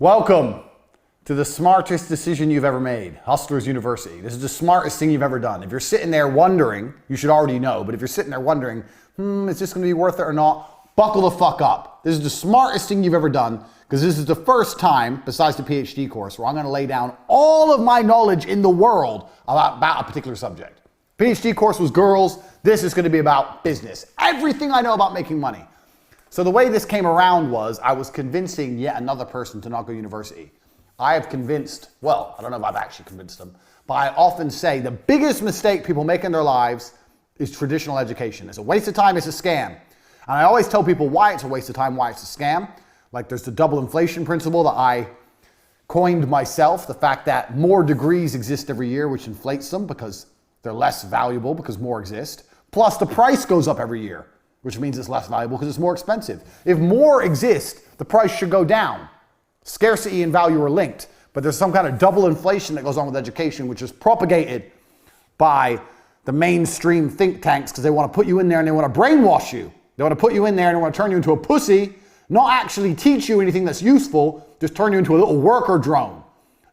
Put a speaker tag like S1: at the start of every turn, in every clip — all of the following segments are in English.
S1: Welcome to the smartest decision you've ever made, Hustlers University. This is the smartest thing you've ever done. If you're sitting there wondering, you should already know, but if you're sitting there wondering, is this gonna be worth it or not? Buckle the fuck up. This is the smartest thing you've ever done, because this is the first time, besides the PhD course, where I'm gonna lay down all of my knowledge in the world about a particular subject. PhD course was girls, this is gonna be about business. Everything I know about making money. So the way this came around was I was convincing yet another person to not go to university. I have convinced, well, I don't know if I've actually convinced them, but I often say the biggest mistake people make in their lives is traditional education. It's a waste of time, it's a scam. And I always tell people why it's a waste of time, why it's a scam. Like there's the double inflation principle that I coined myself, the fact that more degrees exist every year, which inflates them because they're less valuable because more exist. Plus the price goes up every year, which means it's less valuable because it's more expensive. If more exist, the price should go down. Scarcity and value are linked, but there's some kind of double inflation that goes on with education, which is propagated by the mainstream think tanks because they want to put you in there and they want to brainwash you. They want to put you in there and they want to turn you into a pussy, not actually teach you anything that's useful, just turn you into a little worker drone.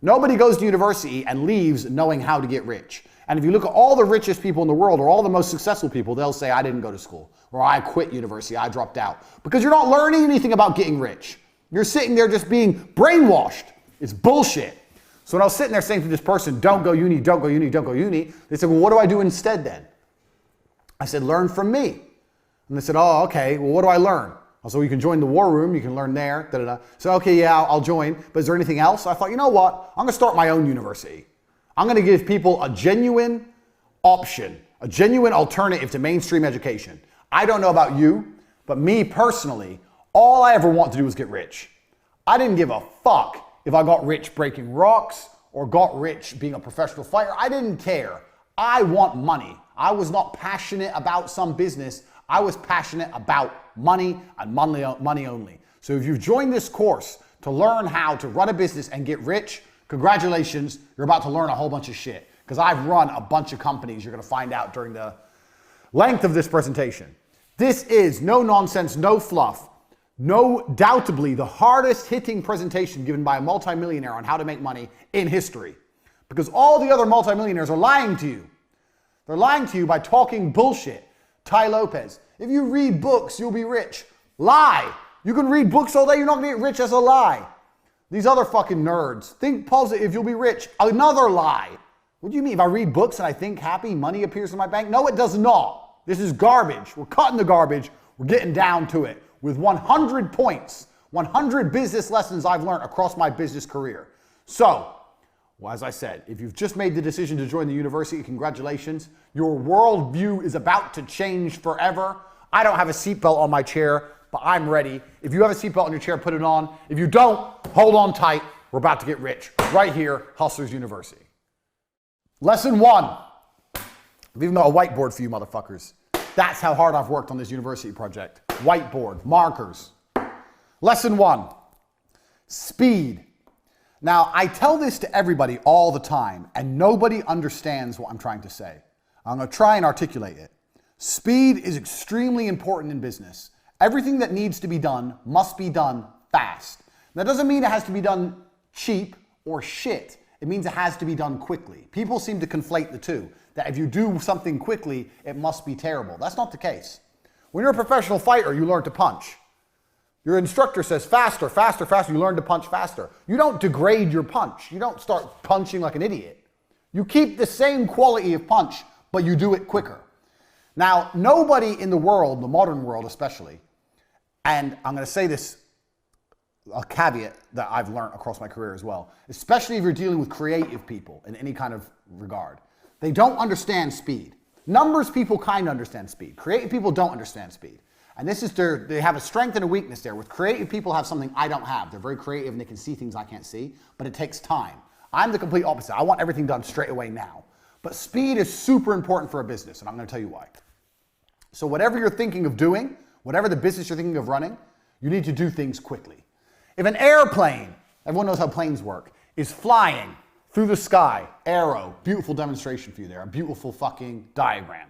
S1: Nobody goes to university and leaves knowing how to get rich. And if you look at all the richest people in the world or all the most successful people, they'll say, I didn't go to school, or I quit university, I dropped out. Because you're not learning anything about getting rich. You're sitting there just being brainwashed. It's bullshit. So when I was sitting there saying to this person, don't go uni, don't go uni, don't go uni, they said, well, what do I do instead then? I said, learn from me. And they said, oh, okay, well, what do I learn? I said, well, you can join the war room, you can learn there, da-da-da. So, okay, yeah, I'll join, but is there anything else? I thought, you know what? I'm gonna start my own university. I'm gonna give people a genuine option, a genuine alternative to mainstream education. I don't know about you, but me personally, all I ever want to do is get rich. I didn't give a fuck if I got rich breaking rocks or got rich being a professional fighter. I didn't care. I want money. I was not passionate about some business. I was passionate about money and money only. So if you've joined this course to learn how to run a business and get rich, congratulations, you're about to learn a whole bunch of shit. Because I've run a bunch of companies, you're gonna find out during the length of this presentation. This is no nonsense, no fluff, no doubtably the hardest hitting presentation given by a multimillionaire on how to make money in history. Because all the other multimillionaires are lying to you. They're lying to you by talking bullshit. Tai Lopez, if you read books, you'll be rich. Lie. You can read books all day, you're not gonna get rich. That's a lie. These other fucking nerds, think positive, you'll be rich. Another lie. What do you mean? If I read books and I think happy, money appears in my bank? No, it does not. This is garbage. We're cutting the garbage. We're getting down to it with 100 points, 100 business lessons I've learned across my business career. So, well, as I said, if you've just made the decision to join the university, congratulations. Your worldview is about to change forever. I don't have a seatbelt on my chair, but I'm ready. If you have a seatbelt on your chair, put it on. If you don't, hold on tight. We're about to get rich right here, Hustlers University. Lesson 1. I've even got a whiteboard for you motherfuckers. That's how hard I've worked on this university project. Whiteboard, markers. Lesson 1, speed. Now, I tell this to everybody all the time, and nobody understands what I'm trying to say. I'm gonna try and articulate it. Speed is extremely important in business. Everything that needs to be done must be done fast. That doesn't mean it has to be done cheap or shit. It means it has to be done quickly. People seem to conflate the two, that if you do something quickly, it must be terrible. That's not the case. When you're a professional fighter, you learn to punch. Your instructor says faster, faster, faster. You learn to punch faster. You don't degrade your punch. You don't start punching like an idiot. You keep the same quality of punch, but you do it quicker. Now, nobody in the world, the modern world especially, and I'm going to say this, a caveat that I've learned across my career as well, especially if you're dealing with creative people in any kind of regard. They don't understand speed. Numbers people kind of understand speed. Creative people don't understand speed. And this is they have a strength and a weakness there. With creative people have something I don't have. They're very creative and they can see things I can't see, but it takes time. I'm the complete opposite. I want everything done straight away now. But speed is super important for a business, and I'm going to tell you why. So whatever you're thinking of doing, whatever the business you're thinking of running, you need to do things quickly. If an airplane, everyone knows how planes work, is flying through the sky, arrow, beautiful demonstration for you there, a beautiful fucking diagram.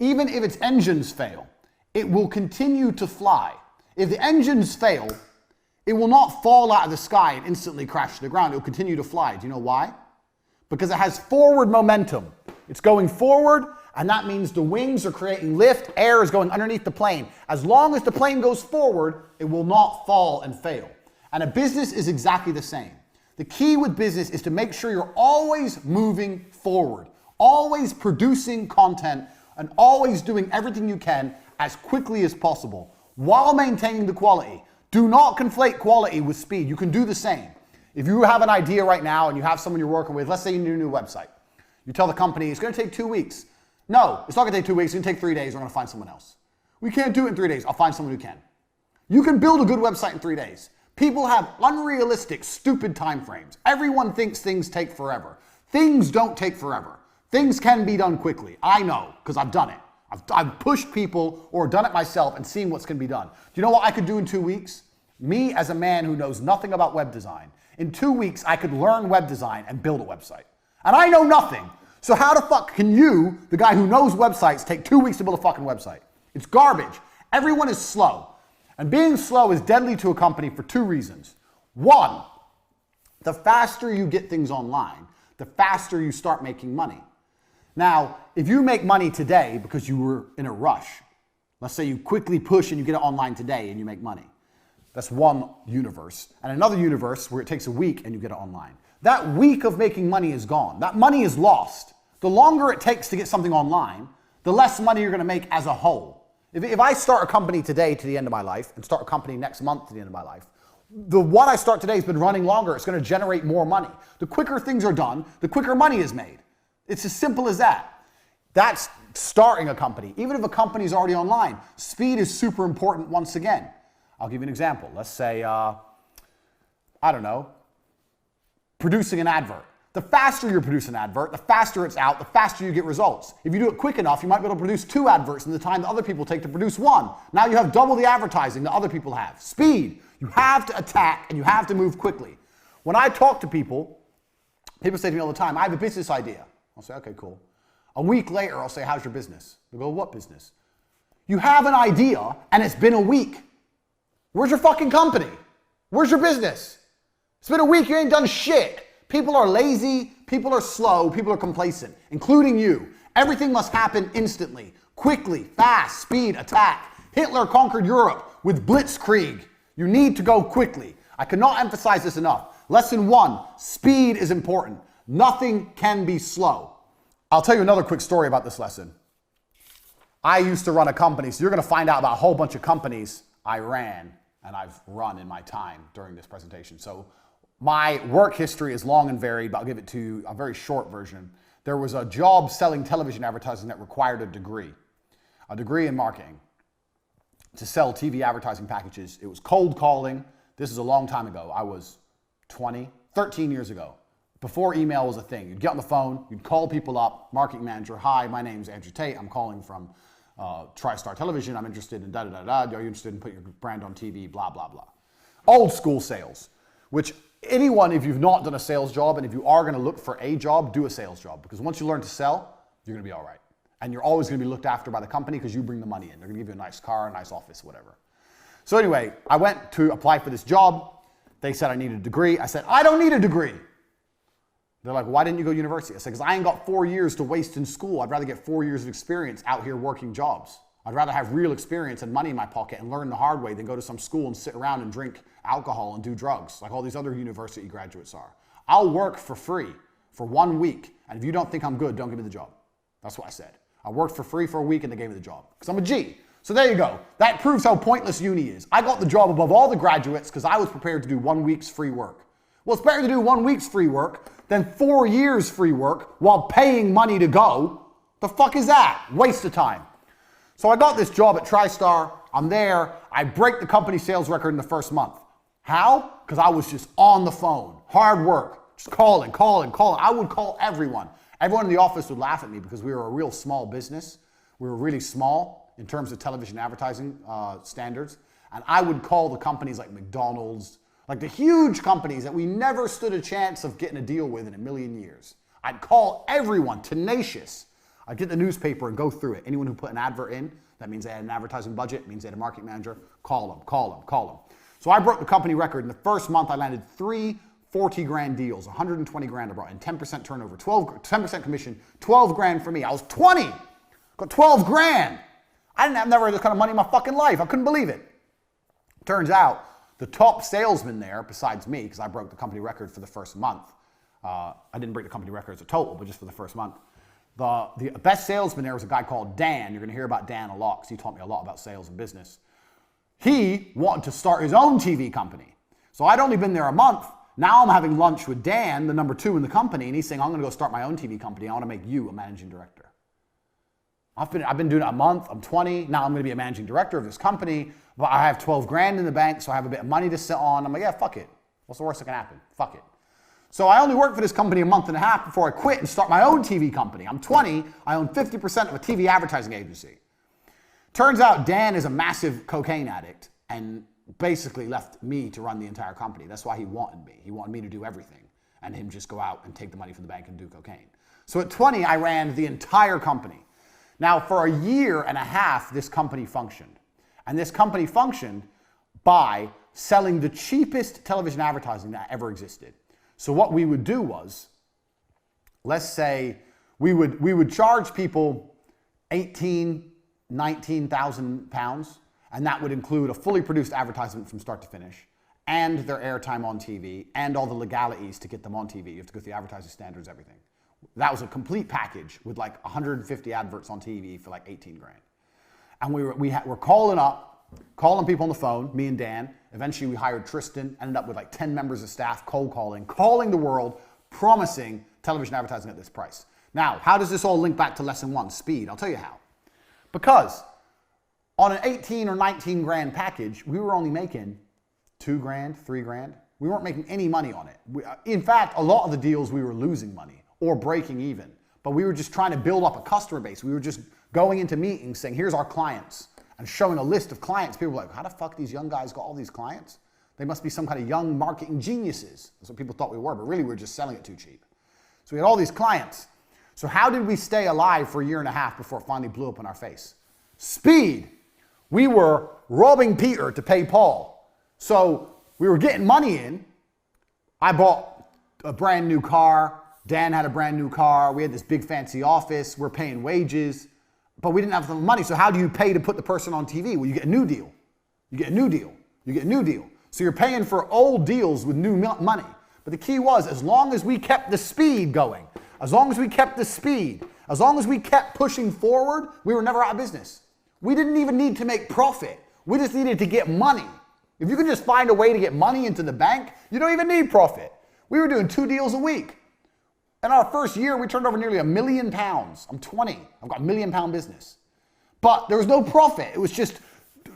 S1: Even if its engines fail, it will continue to fly. If the engines fail, it will not fall out of the sky and instantly crash to the ground. It will continue to fly. Do you know why? Because it has forward momentum. It's going forward, and that means the wings are creating lift, air is going underneath the plane. As long as the plane goes forward, it will not fall and fail. And a business is exactly the same. The key with business is to make sure you're always moving forward, always producing content, and always doing everything you can as quickly as possible while maintaining the quality. Do not conflate quality with speed. You can do the same. If you have an idea right now and you have someone you're working with, let's say you need a new website. You tell the company it's going to take 2 weeks. No, it's not going to take 2 weeks. It's going to take 3 days. We're going to find someone else. We can't do it in 3 days. I'll find someone who can. You can build a good website in 3 days. People have unrealistic, stupid time frames. Everyone thinks things take forever. Things don't take forever. Things can be done quickly. I know, because I've done it. I've pushed people or done it myself and seen what's going to be done. Do you know what I could do in 2 weeks? Me, as a man who knows nothing about web design, in 2 weeks, I could learn web design and build a website. And I know nothing. So how the fuck can you, the guy who knows websites, take 2 weeks to build a fucking website? It's garbage. Everyone is slow. And being slow is deadly to a company for 2 reasons. One, the faster you get things online, the faster you start making money. Now, if you make money today because you were in a rush, let's say you quickly push and you get it online today and you make money. That's one universe. And another universe where it takes a week and you get it online. That week of making money is gone. That money is lost. The longer it takes to get something online, the less money you're going to make as a whole. If I start a company today to the end of my life and start a company next month to the end of my life, the one I start today has been running longer. It's going to generate more money. The quicker things are done, the quicker money is made. It's as simple as that. That's starting a company. Even if a company is already online, speed is super important once again. I'll give you an example. Let's say, I don't know, producing an advert. The faster you produce an advert, the faster it's out, the faster you get results. If you do it quick enough, you might be able to produce 2 adverts in the time that other people take to produce 1. Now you have double the advertising that other people have. Speed. You have to attack and you have to move quickly. When I talk to people, people say to me all the time, I have a business idea. I'll say, okay, cool. A week later, I'll say, how's your business? They'll go, what business? You have an idea and it's been a week. Where's your fucking company? Where's your business? It's been a week, you ain't done shit. People are lazy, people are slow, people are complacent, including you. Everything must happen instantly, quickly, fast, speed, attack. Hitler conquered Europe with blitzkrieg. You need to go quickly. I cannot emphasize this enough. Lesson 1, speed is important. Nothing can be slow. I'll tell you another quick story about this lesson. I used to run a company, so you're going to find out about a whole bunch of companies I ran and I've run in my time during this presentation. So my work history is long and varied, but I'll give it to you a very short version. There was a job selling television advertising that required a degree in marketing to sell TV advertising packages. It was cold calling. This is a long time ago. I was 13 years ago, before email was a thing. You'd get on the phone, you'd call people up, marketing manager, hi, my name's Andrew Tate, I'm calling from TriStar Television, I'm interested in da-da-da-da, are you interested in putting your brand on TV, blah, blah, blah. Old school sales, which anyone, if you've not done a sales job and if you are going to look for a job, do a sales job. Because once you learn to sell, you're going to be all right. And you're always going to be looked after by the company because you bring the money in. They're going to give you a nice car, a nice office, whatever. So anyway, I went to apply for this job. They said I needed a degree. I said, I don't need a degree. They're like, why didn't you go to university? I said, because I ain't got 4 years to waste in school. I'd rather get 4 years of experience out here working jobs. I'd rather have real experience and money in my pocket and learn the hard way than go to some school and sit around and drink alcohol and do drugs like all these other university graduates are. I'll work for free for 1 week. And if you don't think I'm good, don't give me the job. That's what I said. I worked for free for a week and they gave me the job because I'm a G. So there you go. That proves how pointless uni is. I got the job above all the graduates because I was prepared to do 1 week's free work. Well, it's better to do 1 week's free work than 4 years free work while paying money to go. The fuck is that? Waste of time. So I got this job at TriStar. I'm there. I break the company sales record in the first month. How? Because I was just on the phone. Hard work. Just calling. I would call everyone. Everyone in the office would laugh at me because we were a real small business. We were really small in terms of television advertising standards. And I would call the companies like McDonald's, like the huge companies that we never stood a chance of getting a deal with in a million years. I'd call everyone, tenacious. I'd get the newspaper and go through it. Anyone who put an advert in, that means they had an advertising budget, means they had a marketing manager, call them. So I broke the company record. In the first month, I landed 3 40 grand deals, 120 grand I brought in, 10% turnover, 10% commission, 12 grand for me. I was 20, got 12 grand. I've never had this kind of money in my fucking life. I couldn't believe it. Turns out the top salesman there, besides me, because I broke the company record for the first month. I didn't break the company record as a total, but just for the first month. The best salesman there was a guy called Dan. You're going to hear about Dan a lot because he taught me a lot about sales and business. He wanted to start his own TV company. So I'd only been there a month. Now I'm having lunch with Dan, the number 2 in the company, and he's saying, I'm going to go start my own TV company. I want to make you a managing director. I've been doing it a month. I'm 20. Now I'm going to be a managing director of this company. But I have 12 grand in the bank, so I have a bit of money to sit on. I'm like, yeah, fuck it. What's the worst that can happen? Fuck it. So I only worked for this company a month and a half before I quit and start my own TV company. I'm 20. I own 50% of a TV advertising agency. Turns out Dan is a massive cocaine addict and basically left me to run the entire company. That's why he wanted me. He wanted me to do everything and him just go out and take the money from the bank and do cocaine. So at 20, I ran the entire company. Now, for a year and a half, this company functioned. And this company functioned by selling the cheapest television advertising that ever existed. So what we would do was, let's say we would charge people 18, 19,000 pounds, and that would include a fully produced advertisement from start to finish, and their airtime on TV, and all the legalities to get them on TV. You have to go through the advertising standards, everything. That was a complete package with like 150 adverts on TV for like 18 grand. And we're calling people on the phone, me and Dan. Eventually we hired Tristan, ended up with like 10 members of staff, cold calling the world, promising television advertising at this price. Now, how does this all link back to lesson 1, speed? I'll tell you how. Because on an 18 or 19 grand package, we were only making 2 grand, 3 grand. We weren't making any money on it. In fact, a lot of the deals we were losing money or breaking even. But we were just trying to build up a customer base. We were just going into meetings saying, here's our clients, and showing a list of clients. People were like, how the fuck these young guys got all these clients? They must be some kind of young marketing geniuses. That's what people thought we were, but really we were just selling it too cheap. So we had all these clients. So how did we stay alive for a year and a half before it finally blew up in our face? Speed. We were robbing Peter to pay Paul. So we were getting money in. I bought a brand new car. Dan had a brand new car. We had this big fancy office. We're paying wages, but we didn't have the money. So how do you pay to put the person on TV? Well, you get a new deal. You get a new deal. You get a new deal. So you're paying for old deals with new money. But the key was, as long as we kept the speed going, as long as we kept pushing forward, we were never out of business. We didn't even need to make profit. We just needed to get money. If you can just find a way to get money into the bank, you don't even need profit. We were doing 2 deals a week. In our first year, we turned over nearly £1 million. I'm 20. I've got £1 million business. But there was no profit. It was just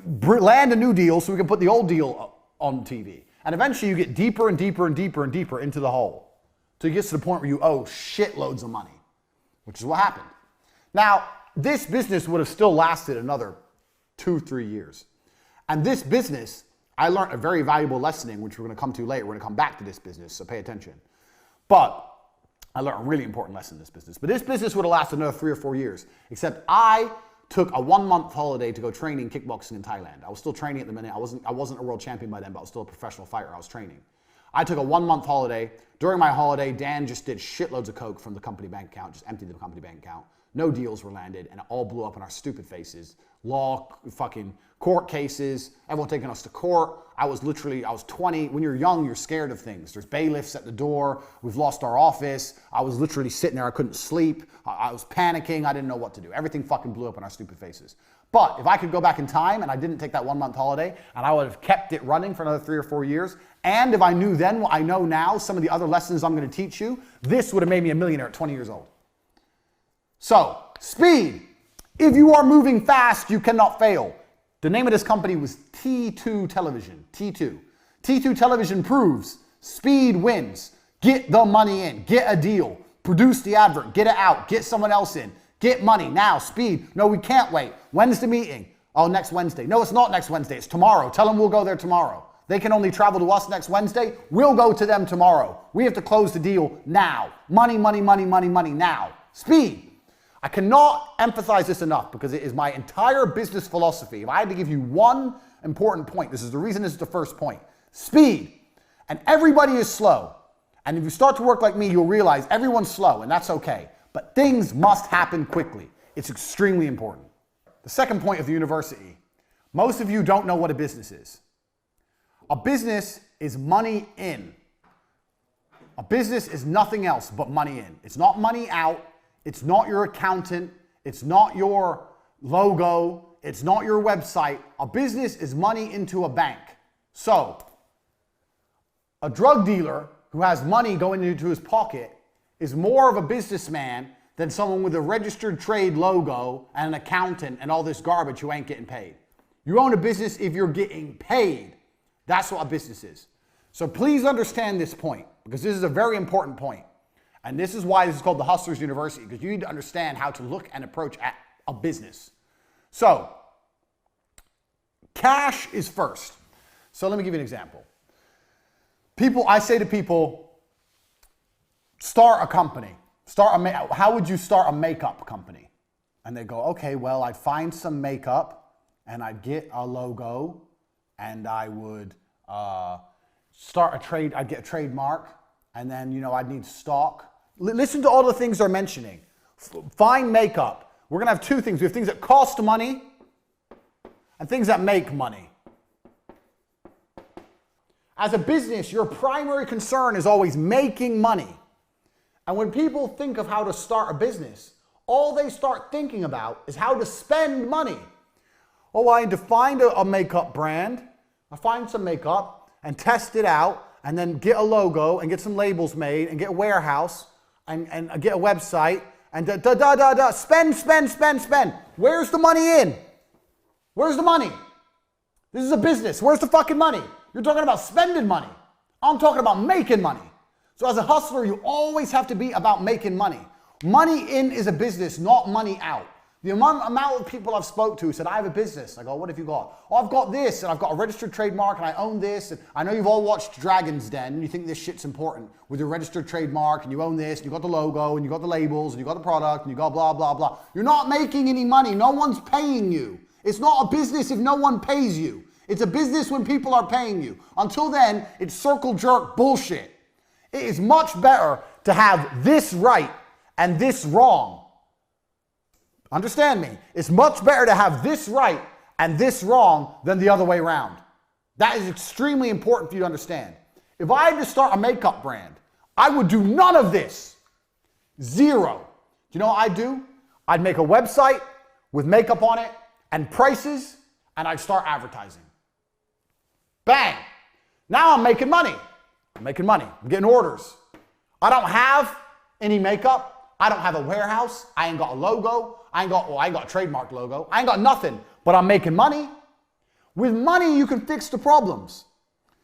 S1: land a new deal so we can put the old deal on TV. And eventually you get deeper and deeper and deeper and deeper into the hole. So it gets to the point where you owe shitloads of money, which is what happened. Now, this business would have still lasted another 2-3 years. And this business, I learned a very valuable lesson in, which we're going to come to later. We're going to come back to this business, so pay attention. But I learned a really important lesson in this business. But this business would have lasted another 3 or 4 years, except I took a 1-month holiday to go training kickboxing in Thailand. I was still training at the minute. I wasn't a world champion by then, but I was still a professional fighter. I was training. I took a 1-month holiday. During my holiday, Dan just did shitloads of coke from the company bank account, just emptied the company bank account. No deals were landed, and it all blew up in our stupid faces. Law, fucking court cases, everyone taking us to court. I was 20. When you're young, you're scared of things. There's bailiffs at the door. We've lost our office. I was literally sitting there. I couldn't sleep. I was panicking. I didn't know what to do. Everything fucking blew up in our stupid faces. But if I could go back in time and I didn't take that 1-month holiday and I would have kept it running for another 3 or 4 years, and if I knew then what I know now, some of the other lessons I'm going to teach you, this would have made me a millionaire at 20 years old. So, speed. If you are moving fast, you cannot fail. The name of this company was T2 Television, T2. T2 Television proves speed wins. Get the money in, get a deal, produce the advert, get it out, get someone else in, get money, now, speed. No, we can't wait. When's the meeting? Oh, next Wednesday. No, it's not next Wednesday, it's tomorrow. Tell them we'll go there tomorrow. They can only travel to us next Wednesday. We'll go to them tomorrow. We have to close the deal now. Money, money, money, money, money, now. Speed. I cannot emphasize this enough because it is my entire business philosophy. If I had to give you one important point, this is the reason this is the first point. Speed. And everybody is slow. And if you start to work like me, you'll realize everyone's slow, and that's okay. But things must happen quickly. It's extremely important. The second point of the university. Most of you don't know what a business is. A business is money in. A business is nothing else but money in. It's not money out. It's not your accountant. It's not your logo. It's not your website. A business is money into a bank. So, a drug dealer who has money going into his pocket is more of a businessman than someone with a registered trade logo and an accountant and all this garbage who ain't getting paid. You own a business if you're getting paid. That's what a business is. So please understand this point, because this is a very important point. And this is why this is called the Hustlers University, because you need to understand how to look and approach at a business. So, cash is first. So let me give you an example. I say to people, start a company. How would you start a makeup company? And they go, okay, well, I'd find some makeup and I'd get a logo and I would I'd get a trademark, and then, I'd need stock. Listen to all the things they're mentioning. Find makeup. We're going to have two things. We have things that cost money and things that make money. As a business, your primary concern is always making money. And when people think of how to start a business, all they start thinking about is how to spend money. Oh, I need to find a makeup brand. I find some makeup and test it out, and then get a logo and get some labels made and get a warehouse and get a website and spend. Where's the money in? Where's the money? This is a business. Where's the fucking money? You're talking about spending money. I'm talking about making money. So as a hustler, you always have to be about making money. Money in is a business, not money out. The amount of people I've spoke to who said, I have a business. I go, what have you got? Oh, I've got this, and I've got a registered trademark, and I own this. And I know you've all watched Dragon's Den, and you think this shit's important with your registered trademark, and you own this, and you got the logo, and you got the labels, and you got the product, and you got blah, blah, blah. You're not making any money. No one's paying you. It's not a business if no one pays you. It's a business when people are paying you. Until then, it's circle jerk bullshit. It is much better to have this right and this wrong. Understand me. It's much better to have this right and this wrong than the other way around. That is extremely important for you to understand. If I had to start a makeup brand, I would do none of this. Zero. Do you know what I'd do? I'd make a website with makeup on it and prices, and I'd start advertising. Bang. Now I'm making money. I'm getting orders. I don't have any makeup. I don't have a warehouse. I ain't got a logo. I ain't got a trademark logo. I ain't got nothing, but I'm making money. With money, you can fix the problems.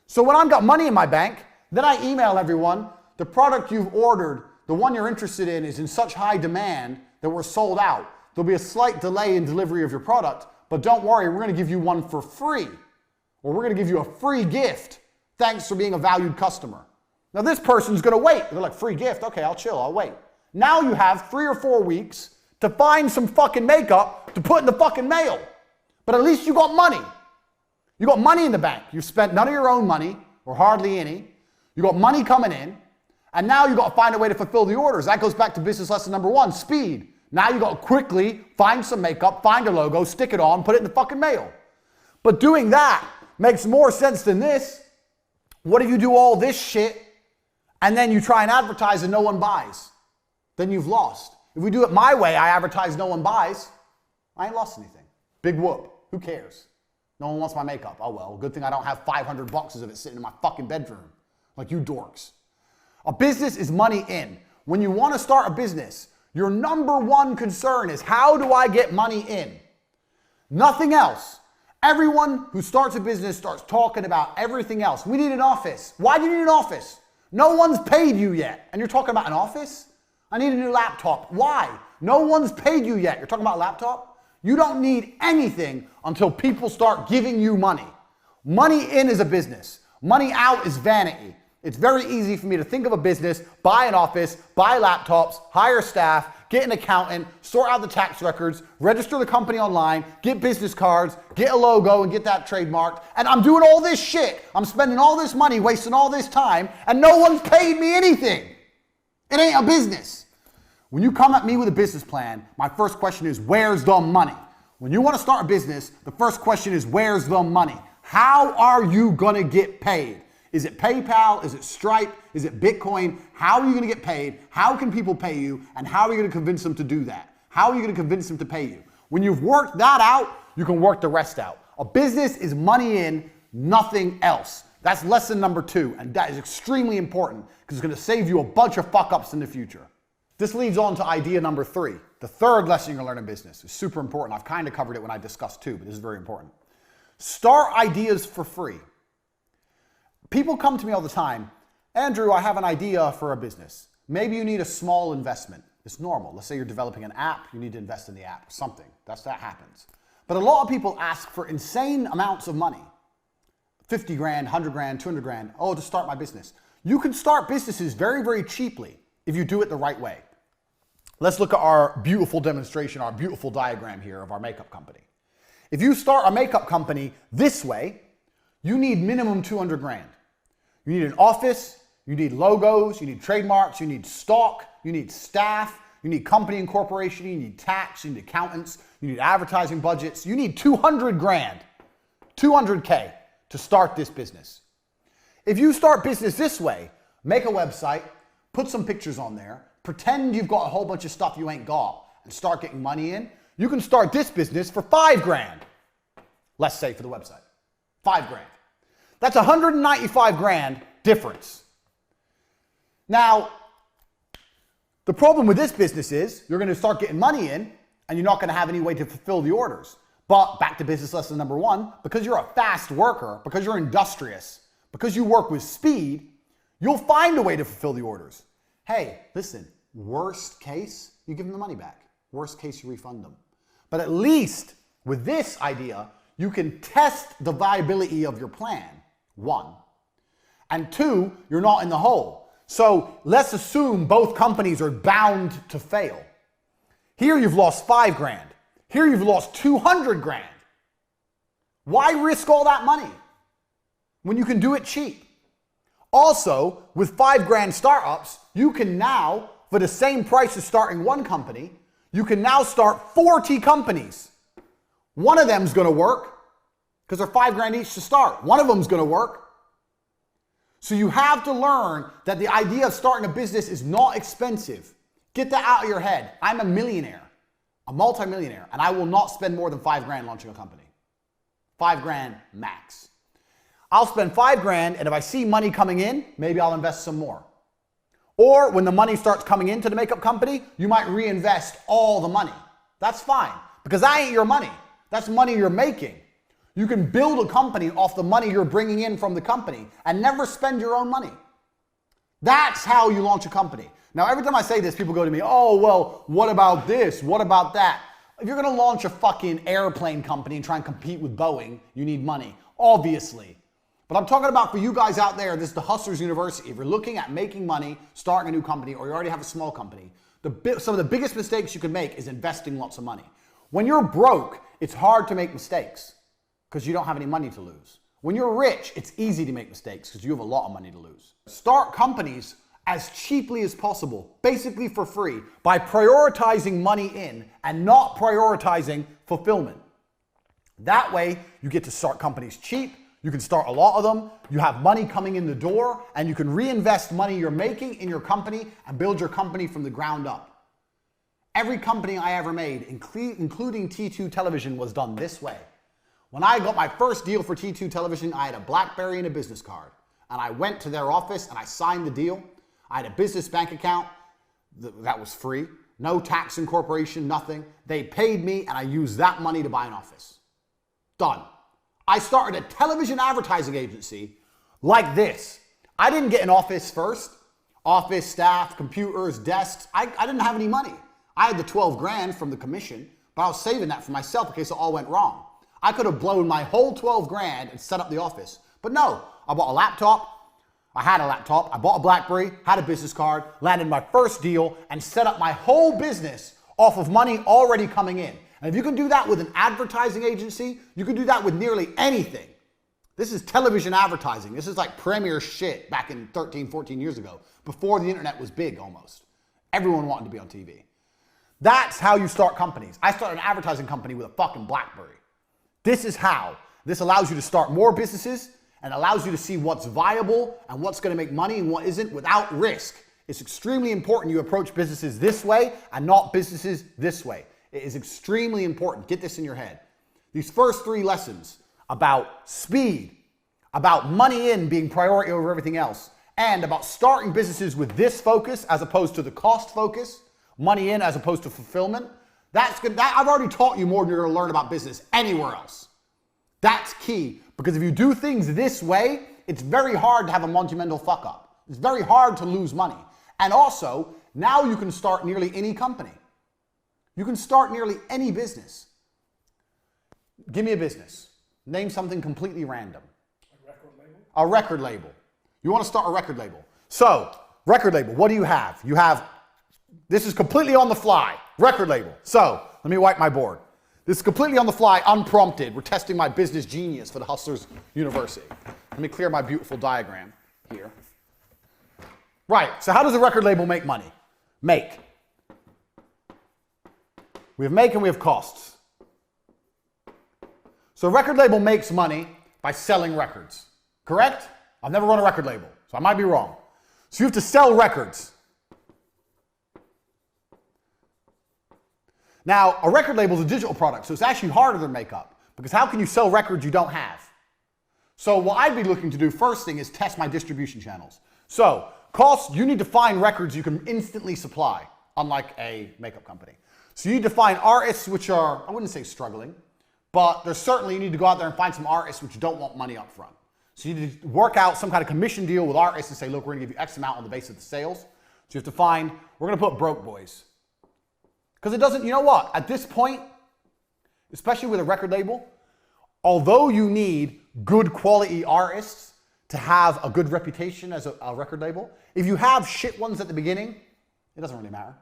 S1: So when I've got money in my bank, then I email everyone, the product you've ordered, the one you're interested in is in such high demand that we're sold out. There'll be a slight delay in delivery of your product, but don't worry, we're going to give you one for free. Or we're going to give you a free gift. Thanks for being a valued customer. Now this person's going to wait. They're like, free gift? Okay, I'll chill, I'll wait. Now you have 3 or 4 weeks to find some fucking makeup to put in the fucking mail. But at least you got money. You got money in the bank. You've spent none of your own money, or hardly any. You got money coming in, and now you got to find a way to fulfill the orders. That goes back to business lesson number 1, speed. Now you got to quickly find some makeup, find a logo, stick it on, put it in the fucking mail. But doing that makes more sense than this. What if you do all this shit, and then you try and advertise and no one buys? Then you've lost. If we do it my way, I advertise, no one buys, I ain't lost anything. Big whoop. Who cares? No one wants my makeup. Oh well, good thing I don't have 500 boxes of it sitting in my fucking bedroom. Like you dorks. A business is money in. When you want to start a business, your number one concern is, how do I get money in? Nothing else. Everyone who starts a business starts talking about everything else. We need an office. Why do you need an office? No one's paid you yet. And you're talking about an office? I need a new laptop. Why? No one's paid you yet. You're talking about a laptop? You don't need anything until people start giving you money. Money in is a business. Money out is vanity. It's very easy for me to think of a business, buy an office, buy laptops, hire staff, get an accountant, sort out the tax records, register the company online, get business cards, get a logo and get that trademarked. And I'm doing all this shit. I'm spending all this money, wasting all this time, and no one's paid me anything. It ain't a business. When you come at me with a business plan, my first question is, where's the money? When you want to start a business, the first question is, where's the money? How are you going to get paid? Is it PayPal? Is it Stripe? Is it Bitcoin? How are you going to get paid? How can people pay you? And how are you going to convince them to do that? How are you going to convince them to pay you? When you've worked that out, you can work the rest out. A business is money in, nothing else. That's lesson number 2, and that is extremely important because it's going to save you a bunch of fuck-ups in the future. This leads on to idea number 3. The third lesson you're going to learn in business is super important. I've kind of covered it when I discussed 2, but this is very important. Start ideas for free. People come to me all the time, Andrew, I have an idea for a business. Maybe you need a small investment. It's normal. Let's say you're developing an app, you need to invest in the app or something. That happens. But a lot of people ask for insane amounts of money. 50 grand, 100 grand, 200 grand. Oh, to start my business. You can start businesses very, very cheaply if you do it the right way. Let's look at our beautiful demonstration, our beautiful diagram here of our makeup company. If you start a makeup company this way, you need minimum 200 grand. You need an office, you need logos, you need trademarks, you need stock, you need staff, you need company incorporation, you need tax, you need accountants, you need advertising budgets. You need 200 grand, 200K to start this business. If you start business this way, make a website, put some pictures on there, pretend you've got a whole bunch of stuff you ain't got, and start getting money in, you can start this business for 5 grand. Let's say for the website, 5 grand. That's 195 grand difference. Now, the problem with this business is you're going to start getting money in and you're not going to have any way to fulfill the orders. But back to business lesson number 1, because you're a fast worker, because you're industrious, because you work with speed, you'll find a way to fulfill the orders. Hey, listen, worst case, you give them the money back. Worst case, you refund them. But at least with this idea, you can test the viability of your plan, 1. And 2, you're not in the hole. So let's assume both companies are bound to fail. Here you've lost 5 grand. Here you've lost 200 grand. Why risk all that money when you can do it cheap? Also, with 5 grand startups, you can now, for the same price as starting one company, you can now start 40 companies. One of them's going to work because they're 5 grand each to start. One of them's going to work. So you have to learn that the idea of starting a business is not expensive. Get that out of your head. I'm a millionaire, a multimillionaire, and I will not spend more than 5 grand launching a company. 5 grand max. I'll spend 5 grand, and if I see money coming in, maybe I'll invest some more. Or when the money starts coming into the makeup company, you might reinvest all the money. That's fine, because that ain't your money. That's money you're making. You can build a company off the money you're bringing in from the company and never spend your own money. That's how you launch a company. Now, every time I say this, people go to me, oh, well, what about this? What about that? If you're going to launch a fucking airplane company and try and compete with Boeing, you need money, obviously. But I'm talking about for you guys out there, this is the Hustlers University. If you're looking at making money, starting a new company, or you already have a small company, some of the biggest mistakes you can make is investing lots of money. When you're broke, it's hard to make mistakes because you don't have any money to lose. When you're rich, it's easy to make mistakes because you have a lot of money to lose. Start companies as cheaply as possible, basically for free, by prioritizing money in and not prioritizing fulfillment. That way, you get to start companies cheap, you can start a lot of them, you have money coming in the door, and you can reinvest money you're making in your company and build your company from the ground up. Every company I ever made, including T2 Television, was done this way. When I got my first deal for T2 Television, I had a BlackBerry and a business card. And I went to their office and I signed the deal. I had a business bank account that was free. No tax incorporation, nothing. They paid me and I used that money to buy an office. Done. I started a television advertising agency like this. I didn't get an office first. Office, staff, computers, desks. I didn't have any money. I had the 12 grand from the commission, but I was saving that for myself in case it all went wrong. I could have blown my whole 12 grand and set up the office. But no, I bought a laptop, I had a laptop, I bought a BlackBerry, had a business card, landed my first deal, and set up my whole business off of money already coming in. And if you can do that with an advertising agency, you can do that with nearly anything. This is television advertising. This is like premier shit back in 13, 14 years ago, before the internet was big almost. Everyone wanted to be on TV. That's how you start companies. I started an advertising company with a fucking BlackBerry. This is how. This allows you to start more businesses and allows you to see what's viable and what's going to make money and what isn't without risk. It's extremely important you approach businesses this way and not businesses this way. It is extremely important. Get this in your head. These first 3 lessons about speed, about money in being priority over everything else, and about starting businesses with this focus as opposed to the cost focus, money in as opposed to fulfillment, that's good. I've already taught you more than you're going to learn about business anywhere else. That's key, because if you do things this way, it's very hard to have a monumental fuck up. It's very hard to lose money. And also, now you can start nearly any company. You can start nearly any business. Give me a business. Name something completely random.
S2: A record label?
S1: A record label. You want to start a record label. So, record label, what do you have? You have, this is completely on the fly, record label. So, let me wipe my board. This is completely on the fly, unprompted. We're testing my business genius for the Hustlers University. Let me clear my beautiful diagram here. Right, so how does a record label make money? Make. We have make and we have costs. So a record label makes money by selling records, correct? I've never run a record label, so I might be wrong. So you have to sell records. Now, a record label is a digital product, so it's actually harder than makeup, because how can you sell records you don't have? So what I'd be looking to do first thing is test my distribution channels. So, costs, you need to find records you can instantly supply, unlike a makeup company. So you need to find artists which are, I wouldn't say struggling, but there's certainly, you need to go out there and find some artists which don't want money up front. So you need to work out some kind of commission deal with artists and say, look, we're gonna give you X amount on the basis of the sales. So you have to find, we're gonna put broke boys. Because it doesn't, you know what, at this point, especially with a record label, although you need good quality artists to have a good reputation as a record label, if you have shit ones at the beginning, it doesn't really matter.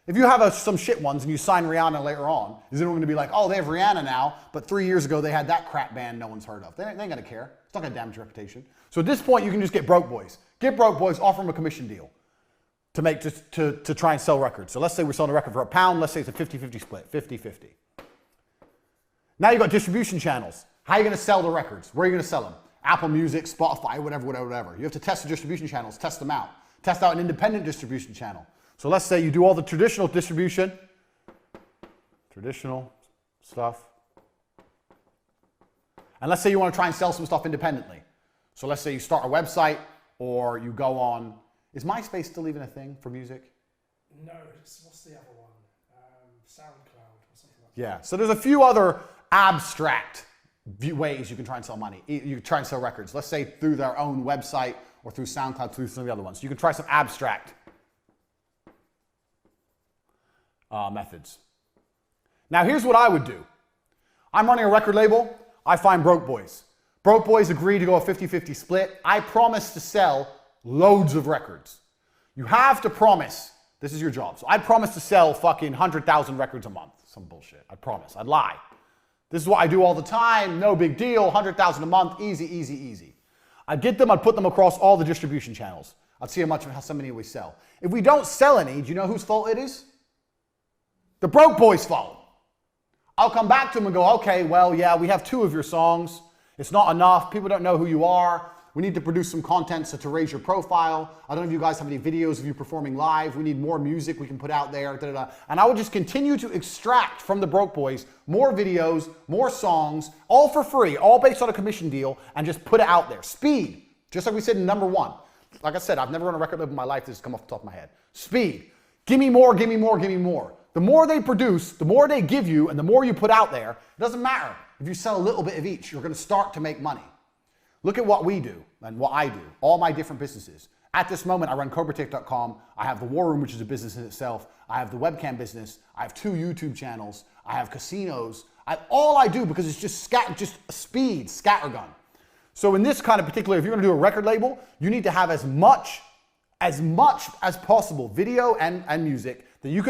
S1: If you have some shit ones and you sign Rihanna later on, is anyone going to be like, oh, they have Rihanna now, but 3 years ago they had that crap band no one's heard of? They ain't going to care. It's not going to damage your reputation. So at this point, you can just get broke boys. Get broke boys, offer them a commission deal to try and sell records. So let's say we're selling a record for £1. Let's say it's a 50-50 split, 50-50. Now you've got distribution channels. How are you going to sell the records? Where are you going to sell them? Apple Music, Spotify, whatever. You have to test the distribution channels, test them out. Test out an independent distribution channel. So let's say you do all the traditional distribution, traditional stuff. And let's say you want to try and sell some stuff independently. So let's say you start a website or you go on, is MySpace still even a thing for music?
S2: No, what's the other one? SoundCloud or something like that.
S1: Yeah, so there's a few other abstract ways you can try and sell money. You can try and sell records. Let's say through their own website or through SoundCloud, through some of the other ones. You can try some abstract methods. Now here's what I would do. I'm running a record label. I find broke boys. Broke boys agree to go a 50-50 split. I promise to sell loads of records. You have to promise. This is your job. So I promise to sell fucking 100,000 records a month. Some bullshit. I promise. I'd lie. This is what I do all the time. No big deal. 100,000 a month. Easy, easy, easy. I'd get them. I'd put them across all the distribution channels. I'd see how many we sell. If we don't sell any, do you know whose fault it is? The broke boys' fault. I'll come back to them and go, okay, well, yeah, we have 2 of your songs. It's not enough. People don't know who you are. We need to produce some content to raise your profile. I don't know if you guys have any videos of you performing live. We need more music we can put out there. Da, da, da. And I would just continue to extract from the broke boys more videos, more songs, all for free, all based on a commission deal, and just put it out there. Speed, just like we said in number 1. Like I said, I've never run a record label in my life. This has come off the top of my head. Speed. Give me more, give me more, give me more. The more they produce, the more they give you, and the more you put out there, it doesn't matter. If you sell a little bit of each, you're going to start to make money. Look at what we do and what I do, all my different businesses. At this moment, I run CobraTech.com. I have the War Room, which is a business in itself. I have the webcam business. I have 2 YouTube channels. I have casinos. All I do, because it's just speed, scattergun. So in this kind of particular, if you're gonna do a record label, you need to have as much as possible video and music that you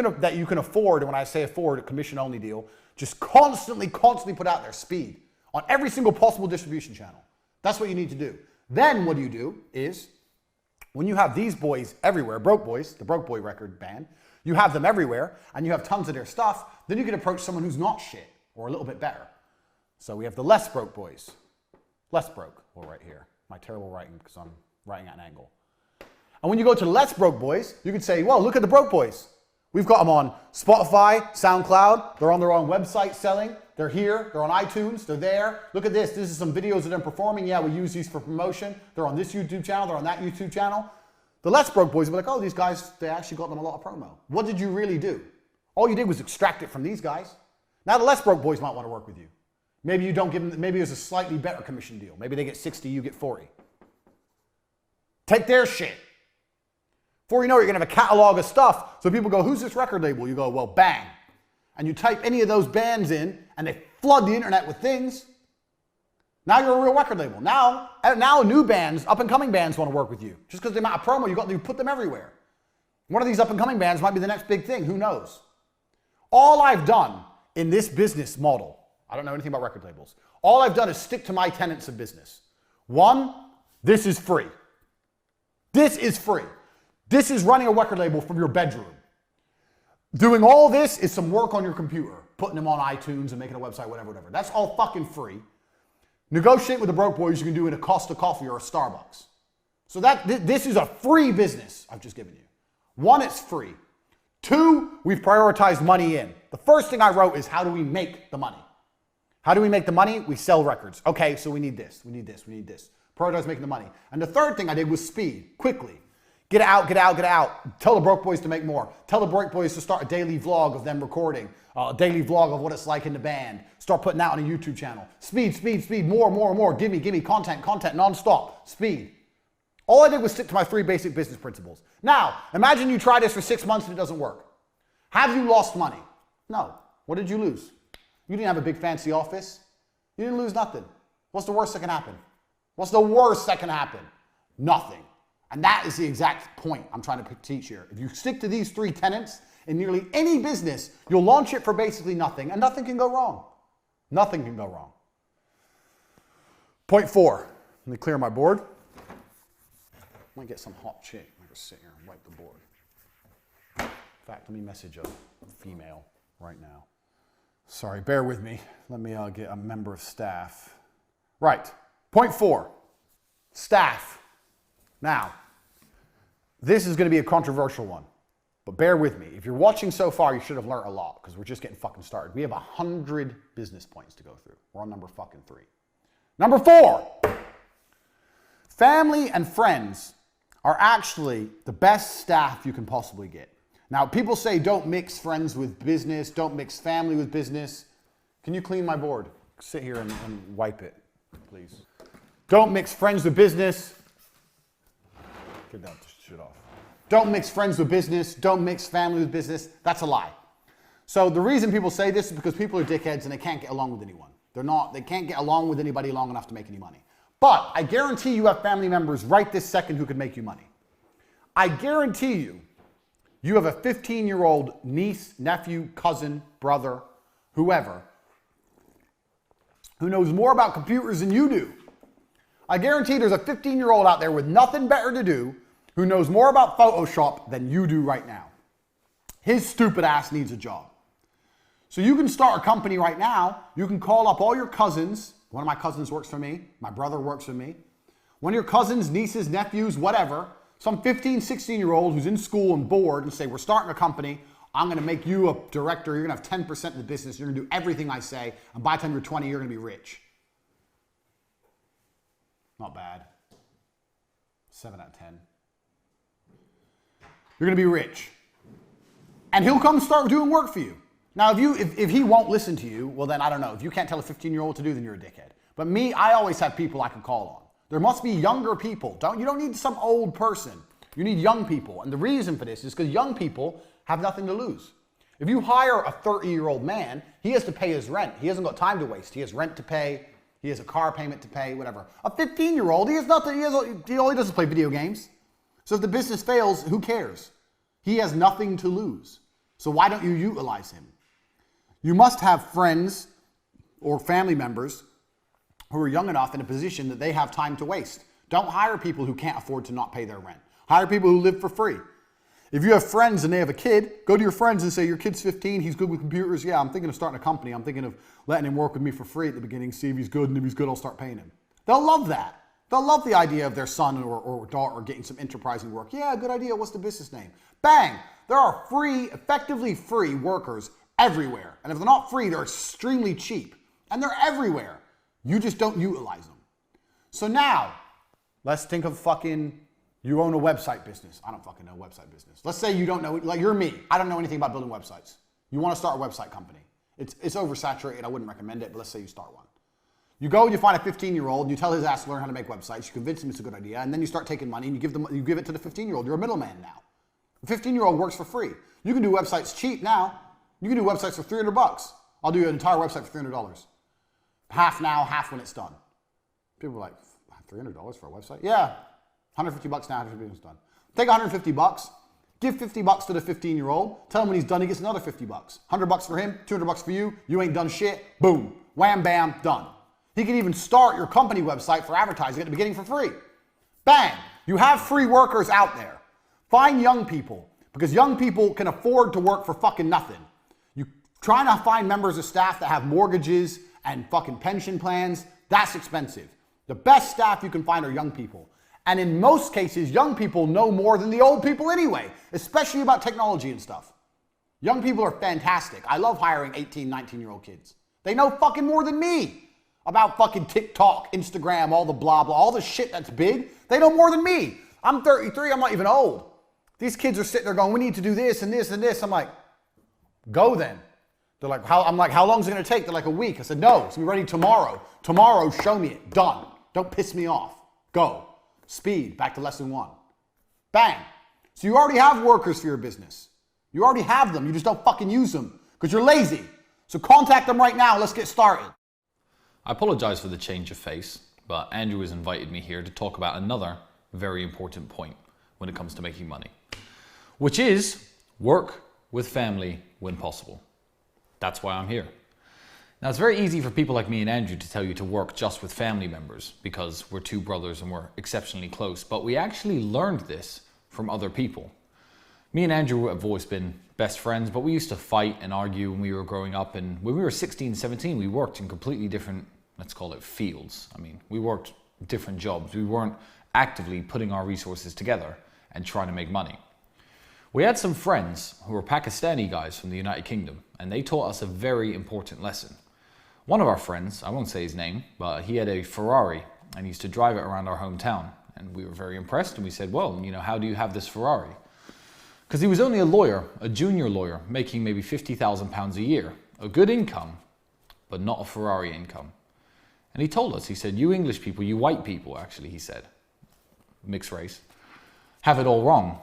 S1: can afford. And when I say afford, a commission only deal, just constantly put out there, speed, on every single possible distribution channel. That's what you need to do. Then what you do is, when you have these boys everywhere, Broke Boys, the Broke Boy record band, you have them everywhere and you have tons of their stuff, then you can approach someone who's not shit or a little bit better. So we have the Less Broke Boys. Less Broke, we'll write here. My terrible writing because I'm writing at an angle. And when you go to Less Broke Boys, you can say, well, look at the Broke Boys. We've got them on Spotify, SoundCloud. They're on their own website selling. They're here. They're on iTunes. They're there. Look at this. This is some videos of them performing. Yeah, we use these for promotion. They're on this YouTube channel. They're on that YouTube channel. The Less Broke Boys will be like, oh, these guys, they actually got them a lot of promo. What did you really do? All you did was extract it from these guys. Now the Less Broke Boys might want to work with you. Maybe you don't give them, maybe it's a slightly better commission deal. Maybe they get 60, you get 40. Take their shit. Before you know it, you're going to have a catalog of stuff. So people go, who's this record label? You go, well, bang. And you type any of those bands in, and they flood the internet with things. Now you're a real record label. Now new bands, up-and-coming bands want to work with you. Just because the amount of promo you got, you put them everywhere. One of these up-and-coming bands might be the next big thing. Who knows? All I've done in this business model, I don't know anything about record labels. All I've done is stick to my tenets of business. One, this is free. This is free. This is running a record label from your bedroom. Doing all this is some work on your computer, putting them on iTunes and making a website, whatever. That's all fucking free. Negotiate with the Broke Boys you can do in a Costa Coffee or a Starbucks. So this is a free business I've just given you. One, it's free. Two, we've prioritized money in. The first thing I wrote is, how do we make the money? How do we make the money? We sell records. Okay, so we need this, we need this, we need this. Prioritize making the money. And the third thing I did was speed, quickly. Get out, get out, get out. Tell the Broke Boys to make more. Tell the Broke Boys to start a daily vlog of them recording. A daily vlog of what it's like in the band. Start putting that on a YouTube channel. Speed, speed, speed, more, more, more. Give me content, nonstop. Speed. All I did was stick to my 3 basic business principles. Now, imagine you try this for 6 months and it doesn't work. Have you lost money? No. What did you lose? You didn't have a big fancy office. You didn't lose nothing. What's the worst that can happen? What's the worst that can happen? Nothing. And that is the exact point I'm trying to teach here. If you stick to these 3 tenets in nearly any business, you'll launch it for basically nothing, and nothing can go wrong. Nothing can go wrong. Point 4. Let me clear my board. I might get some hot chick. I can sit here and wipe the board. In fact, let me message a female right now. Sorry, bear with me. Let me get a member of staff. Right. Point 4. Staff. Now, this is going to be a controversial one, but bear with me. If you're watching so far, you should have learned a lot because we're just getting fucking started. We have 100 business points to go through. We're on number fucking 3. Number 4. Family and friends are actually the best staff you can possibly get. Now, people say don't mix friends with business, don't mix family with business. Can you clean my board? Sit here and wipe it, please. Don't mix friends with business. Get that shit off. Don't mix friends with business. Don't mix family with business. That's a lie. So the reason people say this is because people are dickheads and they can't get along with anyone. They can't get along with anybody long enough to make any money. But I guarantee you have family members right this second who could make you money. I guarantee you have a 15-year-old niece, nephew, cousin, brother, whoever, who knows more about computers than you do. I guarantee there's a 15-year-old out there with nothing better to do who knows more about Photoshop than you do right now. His stupid ass needs a job. So you can start a company right now. You can call up all your cousins. One of my cousins works for me. My brother works for me. One of your cousins, nieces, nephews, whatever, some 15, 16-year-old who's in school and bored, and say, we're starting a company. I'm going to make you a director. You're going to have 10% of the business. You're going to do everything I say. And by the time you're 20, you're going to be rich. Not bad. 7 out of 10. You're going to be rich. And he'll come start doing work for you. Now, if he won't listen to you, well, then I don't know. If you can't tell a 15-year-old to do, then you're a dickhead. But me, I always have people I can call on. There must be younger people. You don't need some old person. You need young people. And the reason for this is because young people have nothing to lose. If you hire a 30-year-old man, he has to pay his rent. He hasn't got time to waste. He has rent to pay. He has a car payment to pay, whatever. A 15-year-old, he has nothing. All he does is play video games. So if the business fails, who cares? He has nothing to lose. So why don't you utilize him? You must have friends or family members who are young enough in a position that they have time to waste. Don't hire people who can't afford to not pay their rent. Hire people who live for free. If you have friends and they have a kid, go to your friends and say, your kid's 15, he's good with computers. Yeah, I'm thinking of starting a company. I'm thinking of letting him work with me for free at the beginning, see if he's good, and if he's good, I'll start paying him. They'll love that. They'll love the idea of their son or daughter getting some enterprising work. Yeah, good idea. What's the business name? Bang! There are free, effectively free workers everywhere. And if they're not free, they're extremely cheap. And they're everywhere. You just don't utilize them. So now, let's think of you own a website business. I don't fucking know website business. Let's say you don't know, like you're me. I don't know anything about building websites. You want to start a website company. It's oversaturated. I wouldn't recommend it, but let's say you start one. You go and you find a 15-year-old and you tell his ass to learn how to make websites. You convince him it's a good idea, and then you start taking money and you give it to the 15-year-old. You're a middleman now. The 15-year-old works for free. You can do websites cheap now. You can do websites for $300. I'll do an entire website for $300. Half now, half when it's done. People are like, $300 for a website? Yeah. $150 now, $150 when it's done. Take $150, give $50 to the 15-year-old, tell him when he's done, he gets another $50. $100 for him, $200 for you, you ain't done shit, boom, wham, bam, done. He can even start your company website for advertising at the beginning for free. Bang, you have free workers out there. Find young people, because young people can afford to work for fucking nothing. You trying to find members of staff that have mortgages and fucking pension plans, that's expensive. The best staff you can find are young people. And in most cases, young people know more than the old people anyway, especially about technology and stuff. Young people are fantastic. I love hiring 18, 19-year-old kids. They know fucking more than me about fucking TikTok, Instagram, all the blah, blah, all the shit that's big. They know more than me. I'm 33, I'm not even old. These kids are sitting there going, we need to do this and this and this. I'm like, go then. They're like, I'm like, how long is it gonna take? They're like, a week. I said, no, it's gonna be ready tomorrow. Tomorrow, show me it, done. Don't piss me off, go. Speed, back to lesson 1. Bang. So you already have workers for your business. You already have them. You just don't fucking use them because you're lazy. So contact them right now. Let's get started.
S3: I apologize for the change of face, but Andrew has invited me here to talk about another very important point when it comes to making money, which is work with family when possible. That's why I'm here. Now, it's very easy for people like me and Andrew to tell you to work just with family members because we're two brothers and we're exceptionally close, but we actually learned this from other people. Me and Andrew have always been best friends, but we used to fight and argue when we were growing up, and when we were 16, 17, we worked in completely different, let's call it fields. I mean, we worked different jobs. We weren't actively putting our resources together and trying to make money. We had some friends who were Pakistani guys from the United Kingdom, and they taught us a very important lesson. One of our friends, I won't say his name, but he had a Ferrari and he used to drive it around our hometown. And we were very impressed and we said, well, how do you have this Ferrari? Because he was only a lawyer, a junior lawyer, making maybe £50,000 a year. A good income, but not a Ferrari income. And he told us, he said, you English people, you white people actually, he said, mixed race, have it all wrong.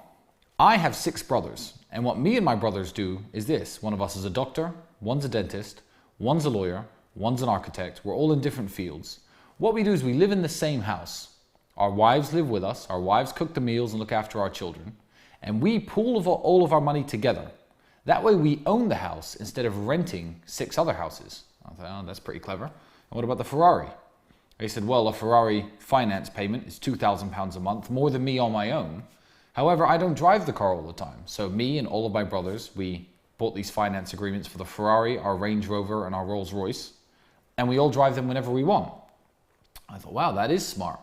S3: I have 6 brothers, and what me and my brothers do is this. One of us is a doctor, one's a dentist, one's a lawyer, one's an architect. We're all in different fields. What we do is we live in the same house. Our wives live with us. Our wives cook the meals and look after our children. And we pool all of our money together. That way we own the house instead of renting 6 other houses. I thought, oh, that's pretty clever. And what about the Ferrari? They said, well, a Ferrari finance payment is £2,000 a month, more than me on my own. However, I don't drive the car all the time. So me and all of my brothers, we bought these finance agreements for the Ferrari, our Range Rover, and our Rolls Royce. And we all drive them whenever we want. I thought, wow, that is smart.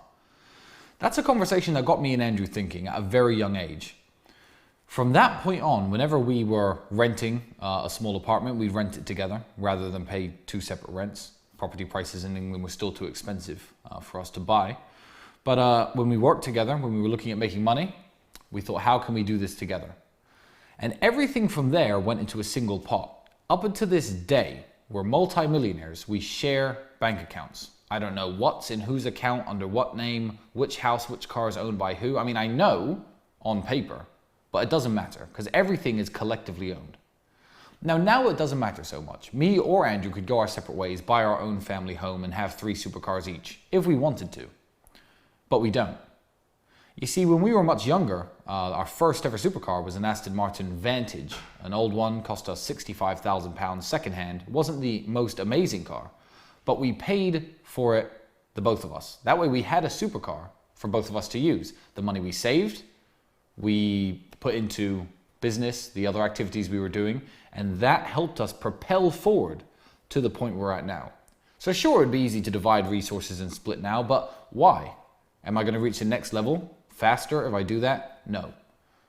S3: That's a conversation that got me and Andrew thinking at a very young age. From that point on, whenever we were renting a small apartment, we'd rent it together rather than pay 2 separate rents. Property prices in England were still too expensive for us to buy. But when we worked together, when we were looking at making money, we thought, how can we do this together? And everything from there went into a single pot. Up until this day, we're multi-millionaires. We share bank accounts. I don't know what's in whose account, under what name, which house, which car is owned by who. I mean, I know on paper, but it doesn't matter because everything is collectively owned. Now it doesn't matter so much. Me or Andrew could go our separate ways, buy our own family home and have 3 supercars each, if we wanted to. But we don't. You see, when we were much younger, our first ever supercar was an Aston Martin Vantage. An old one, cost us £65,000 secondhand. It wasn't the most amazing car, but we paid for it, the both of us. That way we had a supercar for both of us to use. The money we saved, we put into business, the other activities we were doing, and that helped us propel forward to the point we're at now. So sure, it'd be easy to divide resources and split now, but why? Am I going to reach the next level faster if I do that? No.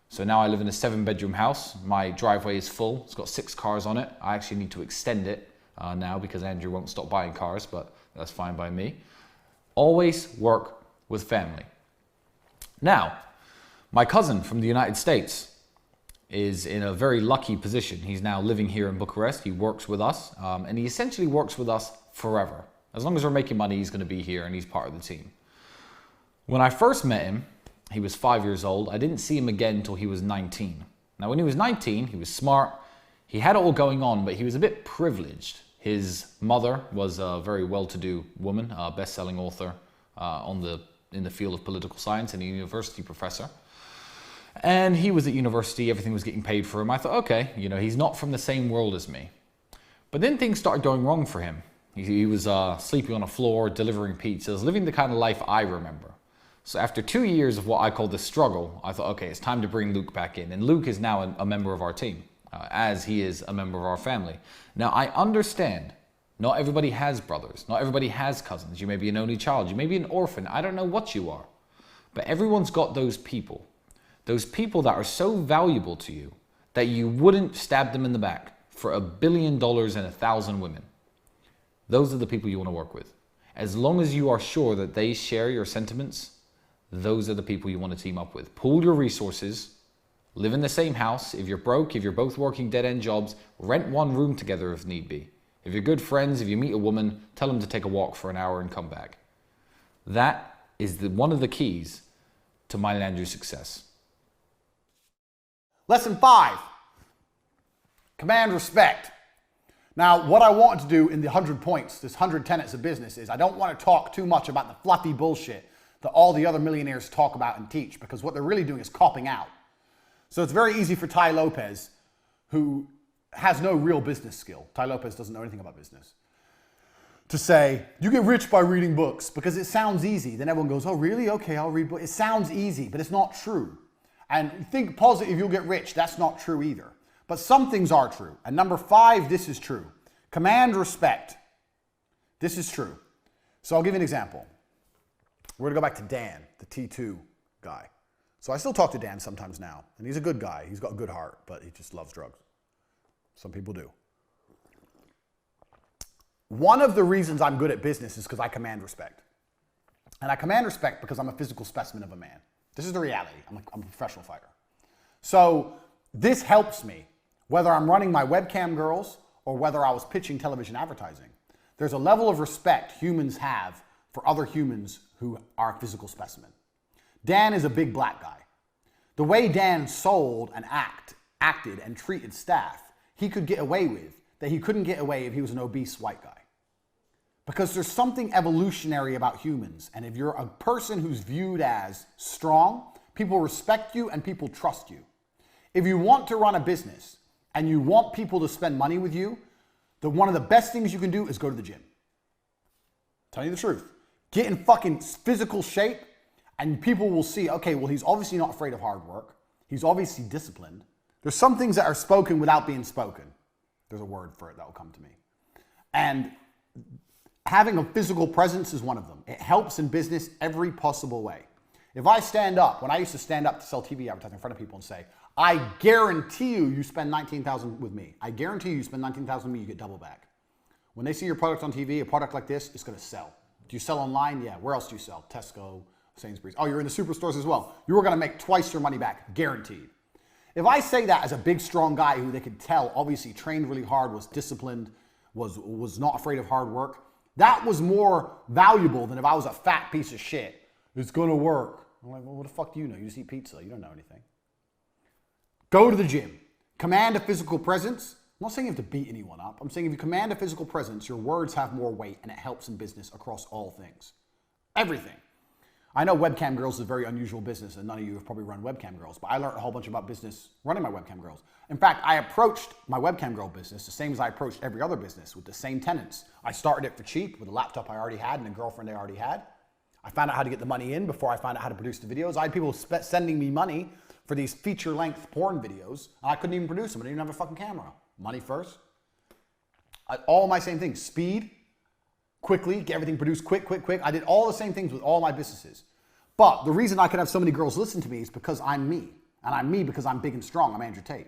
S3: So now I live in a 7-bedroom house. My driveway is full. It's got 6 cars on it. I actually need to extend it now because Andrew won't stop buying cars, but that's fine by me. Always work with family. Now, my cousin from the United States is in a very lucky position. He's now living here in Bucharest. He works with us, and he essentially works with us forever. As long as we're making money, he's going to be here and he's part of the team. When I first met him, he was 5 years old. I didn't see him again until he was 19. Now, when he was 19, he was smart. He had it all going on, but he was a bit privileged. His mother was a very well-to-do woman, a best-selling author in the field of political science and a university professor. And he was at university, everything was getting paid for him. I thought, okay, he's not from the same world as me. But then things started going wrong for him. He was sleeping on a floor, delivering pizzas, living the kind of life I remember. So after 2 years of what I call the struggle, I thought, okay, it's time to bring Luke back in. And Luke is now a member of our team, as he is a member of our family. Now, I understand not everybody has brothers. Not everybody has cousins. You may be an only child. You may be an orphan. I don't know what you are. But everyone's got those people that are so valuable to you that you wouldn't stab them in the back for $1 billion and 1,000 women. Those are the people you want to work with. As long as you are sure that they share your sentiments, those are the people you want to team up with. Pool your resources, live in the same house. If you're broke, if you're both working dead-end jobs, rent one room together if need be. If you're good friends, if you meet a woman, tell them to take a walk for an hour and come back. That is one of the keys to mine and Andrew's success.
S1: Lesson 5, command respect. Now, what I want to do in the 100 points, this 100 tenets of business, is I don't want to talk too much about the fluffy bullshit that all the other millionaires talk about and teach, because what they're really doing is copping out. So it's very easy for Tai Lopez, who has no real business skill. Tai Lopez doesn't know anything about business, to say, you get rich by reading books, because it sounds easy. Then everyone goes, oh, really? Okay, I'll read books. It sounds easy, but it's not true. And think positive, you'll get rich. That's not true either. But some things are true. And number 5, this is true. Command respect. This is true. So I'll give you an example. We're going to go back to Dan, the T2 guy. So I still talk to Dan sometimes now. And he's a good guy. He's got a good heart, but he just loves drugs. Some people do. One of the reasons I'm good at business is because I command respect. And I command respect because I'm a physical specimen of a man. This is the reality. I'm a professional fighter. So this helps me, whether I'm running my webcam girls or whether I was pitching television advertising. There's a level of respect humans have for other humans who are a physical specimen. Dan is a big black guy. The way Dan sold and acted and treated staff, he could get away with that he couldn't get away if he was an obese white guy. Because there's something evolutionary about humans. And if you're a person who's viewed as strong, people respect you and people trust you. If you want to run a business and you want people to spend money with you, one of the best things you can do is go to the gym. Tell you the truth. Get in fucking physical shape and people will see, okay, well, he's obviously not afraid of hard work. He's obviously disciplined. There's some things that are spoken without being spoken. There's a word for it that will come to me. And having a physical presence is one of them. It helps in business every possible way. If I stand up, when I used to stand up to sell TV advertising in front of people and say, I guarantee you spend $19,000 with me. I guarantee you spend $19,000 with me, you get double back. When they see your product on TV, a product like this, it's going to sell. Do you sell online? Yeah. Where else do you sell? Tesco, Sainsbury's. Oh, you're in the superstores as well. You're going to make twice your money back, guaranteed. If I say that as a big, strong guy who they could tell obviously trained really hard, was disciplined, was not afraid of hard work, that was more valuable than if I was a fat piece of shit. It's going to work. I'm like, well, what the fuck do you know? You just eat pizza. You don't know anything. Go to the gym. Command a physical presence. I'm not saying you have to beat anyone up. I'm saying if you command a physical presence, your words have more weight and it helps in business across all things. Everything. I know webcam girls is a very unusual business and none of you have probably run webcam girls, but I learned a whole bunch about business running my webcam girls. In fact, I approached my webcam girl business the same as I approached every other business, with the same tenets. I started it for cheap with a laptop I already had and a girlfriend I already had. I found out how to get the money in before I found out how to produce the videos. I had people sending me money for these feature-length porn videos, and I couldn't even produce them. I didn't even have a fucking camera. Money first. All my same things. Speed, quickly, get everything produced quick. I did all the same things with all my businesses. But the reason I could have so many girls listen to me is because I'm me. And I'm me because I'm big and strong. I'm Andrew Tate.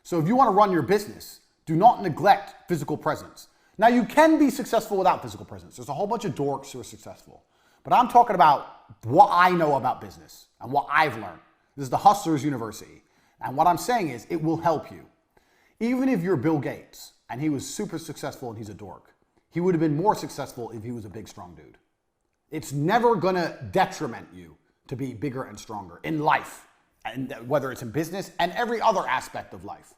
S1: So if you want to run your business, do not neglect physical presence. Now, you can be successful without physical presence. There's a whole bunch of dorks who are successful. But I'm talking about what I know about business and what I've learned. This is the Hustlers University. And what I'm saying is it will help you. Even if you're Bill Gates and he was super successful and he's a dork, he would have been more successful if he was a big, strong dude. It's never going to detriment you to be bigger and stronger in life, and whether it's in business and every other aspect of life.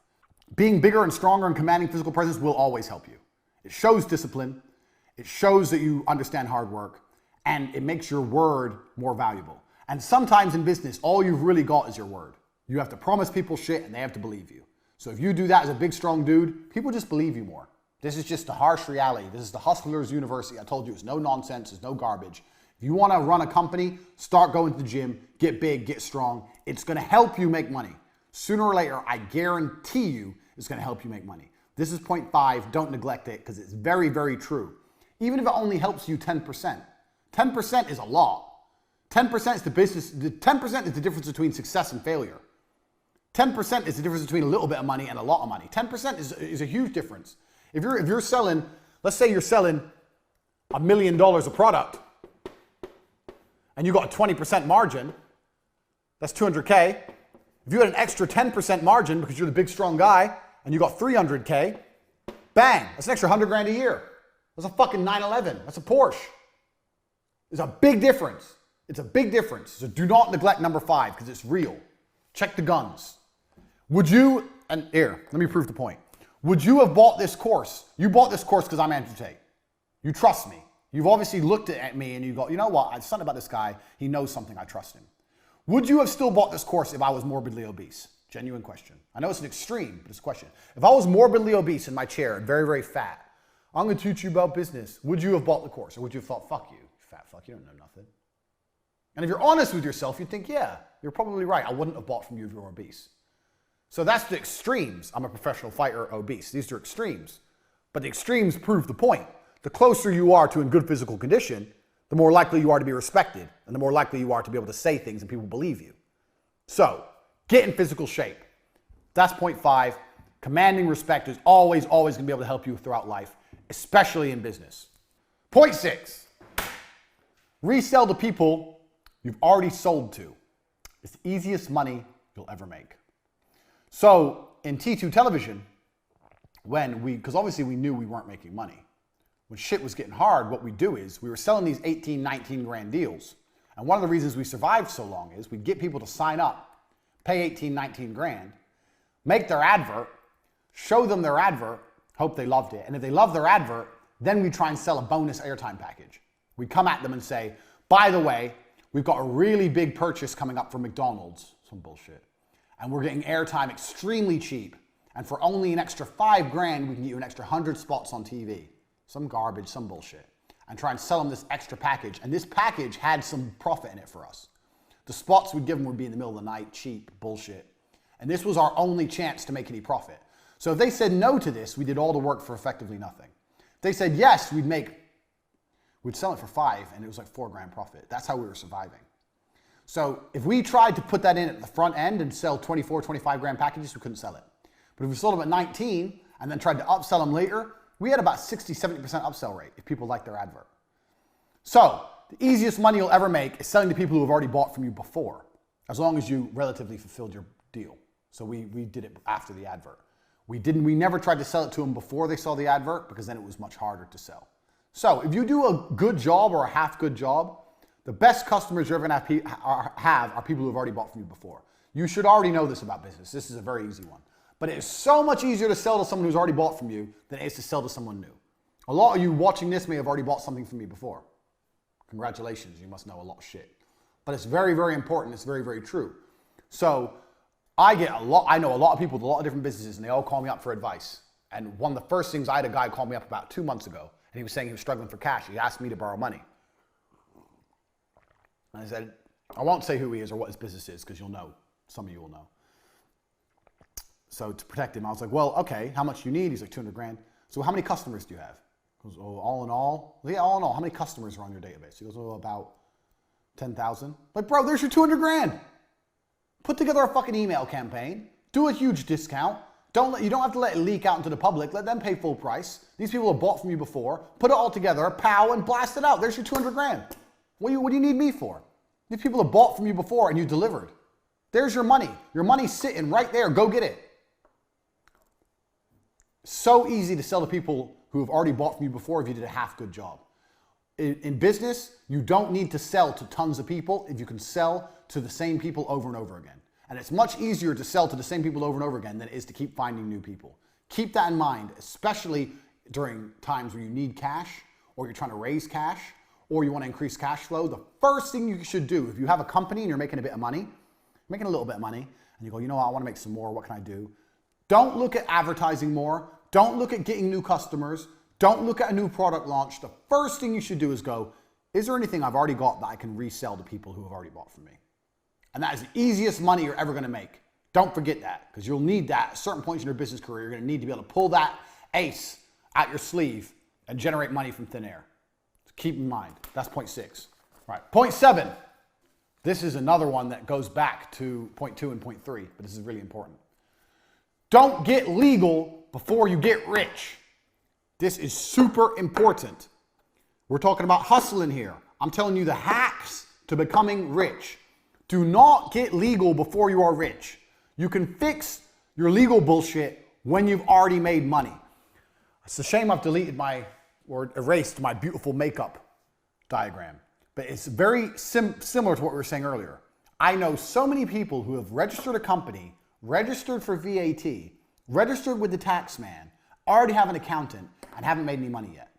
S1: Being bigger and stronger and commanding physical presence will always help you. It shows discipline. It shows that you understand hard work, and it makes your word more valuable. And sometimes in business, all you've really got is your word. You have to promise people shit and they have to believe you. So if you do that as a big, strong dude, people just believe you more. This is just the harsh reality. This is the Hustlers University. I told you it's no nonsense, it's no garbage. If you want to run a company, start going to the gym, get big, get strong. It's going to help you make money. Sooner or later, I guarantee you, it's going to help you make money. This is point 5. Don't neglect it because it's very, very true. Even if it only helps you 10%. 10% is a lot. 10% is the business. 10% is the difference between success and failure. 10% is the difference between a little bit of money and a lot of money. 10% is a huge difference. If you're selling, let's say you're selling $1 million of product and you got a 20% margin, that's 200K. If you had an extra 10% margin because you're the big strong guy and you got 300K, bang, that's an extra 100 grand a year. That's a fucking 911. That's a Porsche. It's a big difference. It's a big difference. So do not neglect number 5 because it's real. Check the guns. Would you, and here, let me prove the point. Would you have bought this course? You bought this course because I'm Andrew Tate. You trust me. You've obviously looked at me and you go, you know what? There's something about this guy. He knows something. I trust him. Would you have still bought this course if I was morbidly obese? Genuine question. I know it's an extreme, but it's a question. If I was morbidly obese in my chair and very, very fat, I'm going to teach you about business. Would you have bought the course? Or would you have thought, fuck you, fat fuck, you don't know nothing? And if you're honest with yourself, you'd think, yeah, you're probably right. I wouldn't have bought from you if you were obese. So that's the extremes. I'm a professional fighter, obese. These are extremes. But the extremes prove the point. The closer you are to in good physical condition, the more likely you are to be respected, and the more likely you are to be able to say things and people believe you. So, get in physical shape. That's point 5. Commanding respect is always going to be able to help you throughout life, especially in business. Point 6. Resell to people you've already sold to. It's the easiest money you'll ever make. So, in T2 television, because obviously we knew we weren't making money. When shit was getting hard, what we do is we were selling these 18, 19 grand deals. And one of the reasons we survived so long is we'd get people to sign up, pay 18, 19 grand, make their advert, show them their advert, hope they loved it. And if they love their advert, then we try and sell a bonus airtime package. We'd come at them and say, by the way, we've got a really big purchase coming up from McDonald's, some bullshit. And we're getting airtime extremely cheap. And for only an extra 5 grand, we can get you an extra 100 spots on TV. Some garbage, some bullshit. And try and sell them this extra package. And this package had some profit in it for us. The spots we'd give them would be in the middle of the night, cheap, bullshit. And this was our only chance to make any profit. So if they said no to this, we did all the work for effectively nothing. If they said yes, we'd sell it for 5 and it was like 4 grand profit. That's how we were surviving. So if we tried to put that in at the front end and sell 24, 25 grand packages, we couldn't sell it. But if we sold them at 19 and then tried to upsell them later, we had about 60, 70% upsell rate if people liked their advert. So the easiest money you'll ever make is selling to people who have already bought from you before, as long as you relatively fulfilled your deal. So we did it after the advert. We never tried to sell it to them before they saw the advert because then it was much harder to sell. So if you do a good job or a half good job, the best customers you're ever going to have are people who have already bought from you before. You should already know this about business. This is a very easy one. But it is so much easier to sell to someone who's already bought from you than it is to sell to someone new. A lot of you watching this may have already bought something from me before. Congratulations, you must know a lot of shit. But it's very, very important. It's very, very true. So I know a lot of people with a lot of different businesses, and they all call me up for advice. And one of the first things, I had a guy call me up about 2 months ago, and he was saying he was struggling for cash. He asked me to borrow money. And I said, I won't say who he is or what his business is, because you'll know. Some of you will know. So to protect him, I was like, well, okay, how much do you need? He's like, 200 grand. So how many customers do you have? He goes, oh, all in all? Yeah, all in all. How many customers are on your database? He goes, oh, about 10,000. Like, bro, there's your 200 grand. Put together a fucking email campaign. Do a huge discount. You don't have to let it leak out into the public. Let them pay full price. These people have bought from you before. Put it all together, pow, and blast it out. There's your 200 grand. What do you need me for? These people have bought from you before and you delivered. There's your money. Your money's sitting right there. Go get it. So easy to sell to people who have already bought from you before if you did a half good job. In business, you don't need to sell to tons of people if you can sell to the same people over and over again. And it's much easier to sell to the same people over and over again than it is to keep finding new people. Keep that in mind, especially during times where you need cash, or you're trying to raise cash, or you want to increase cash flow. The first thing you should do, if you have a company and you're making a bit of money, making a little bit of money, and you go, you know what, I want to make some more, what can I do? Don't look at advertising more. Don't look at getting new customers. Don't look at a new product launch. The first thing you should do is go, is there anything I've already got that I can resell to people who have already bought from me? And that is the easiest money you're ever going to make. Don't forget that, because you'll need that at certain points in your business career. You're going to need to be able to pull that ace out your sleeve and generate money from thin air. So keep in mind, that's point 6. All right, point 7. This is another one that goes back to point 2 and point 3, but this is really important. Don't get legal before you get rich. This is super important. We're talking about hustling here. I'm telling you the hacks to becoming rich. Do not get legal before you are rich. You can fix your legal bullshit when you've already made money. It's a shame I've deleted or erased my beautiful makeup diagram, but it's very similar to what we were saying earlier. I know so many people who have registered a company, registered for VAT, registered with the tax man, already have an accountant, and haven't made any money yet.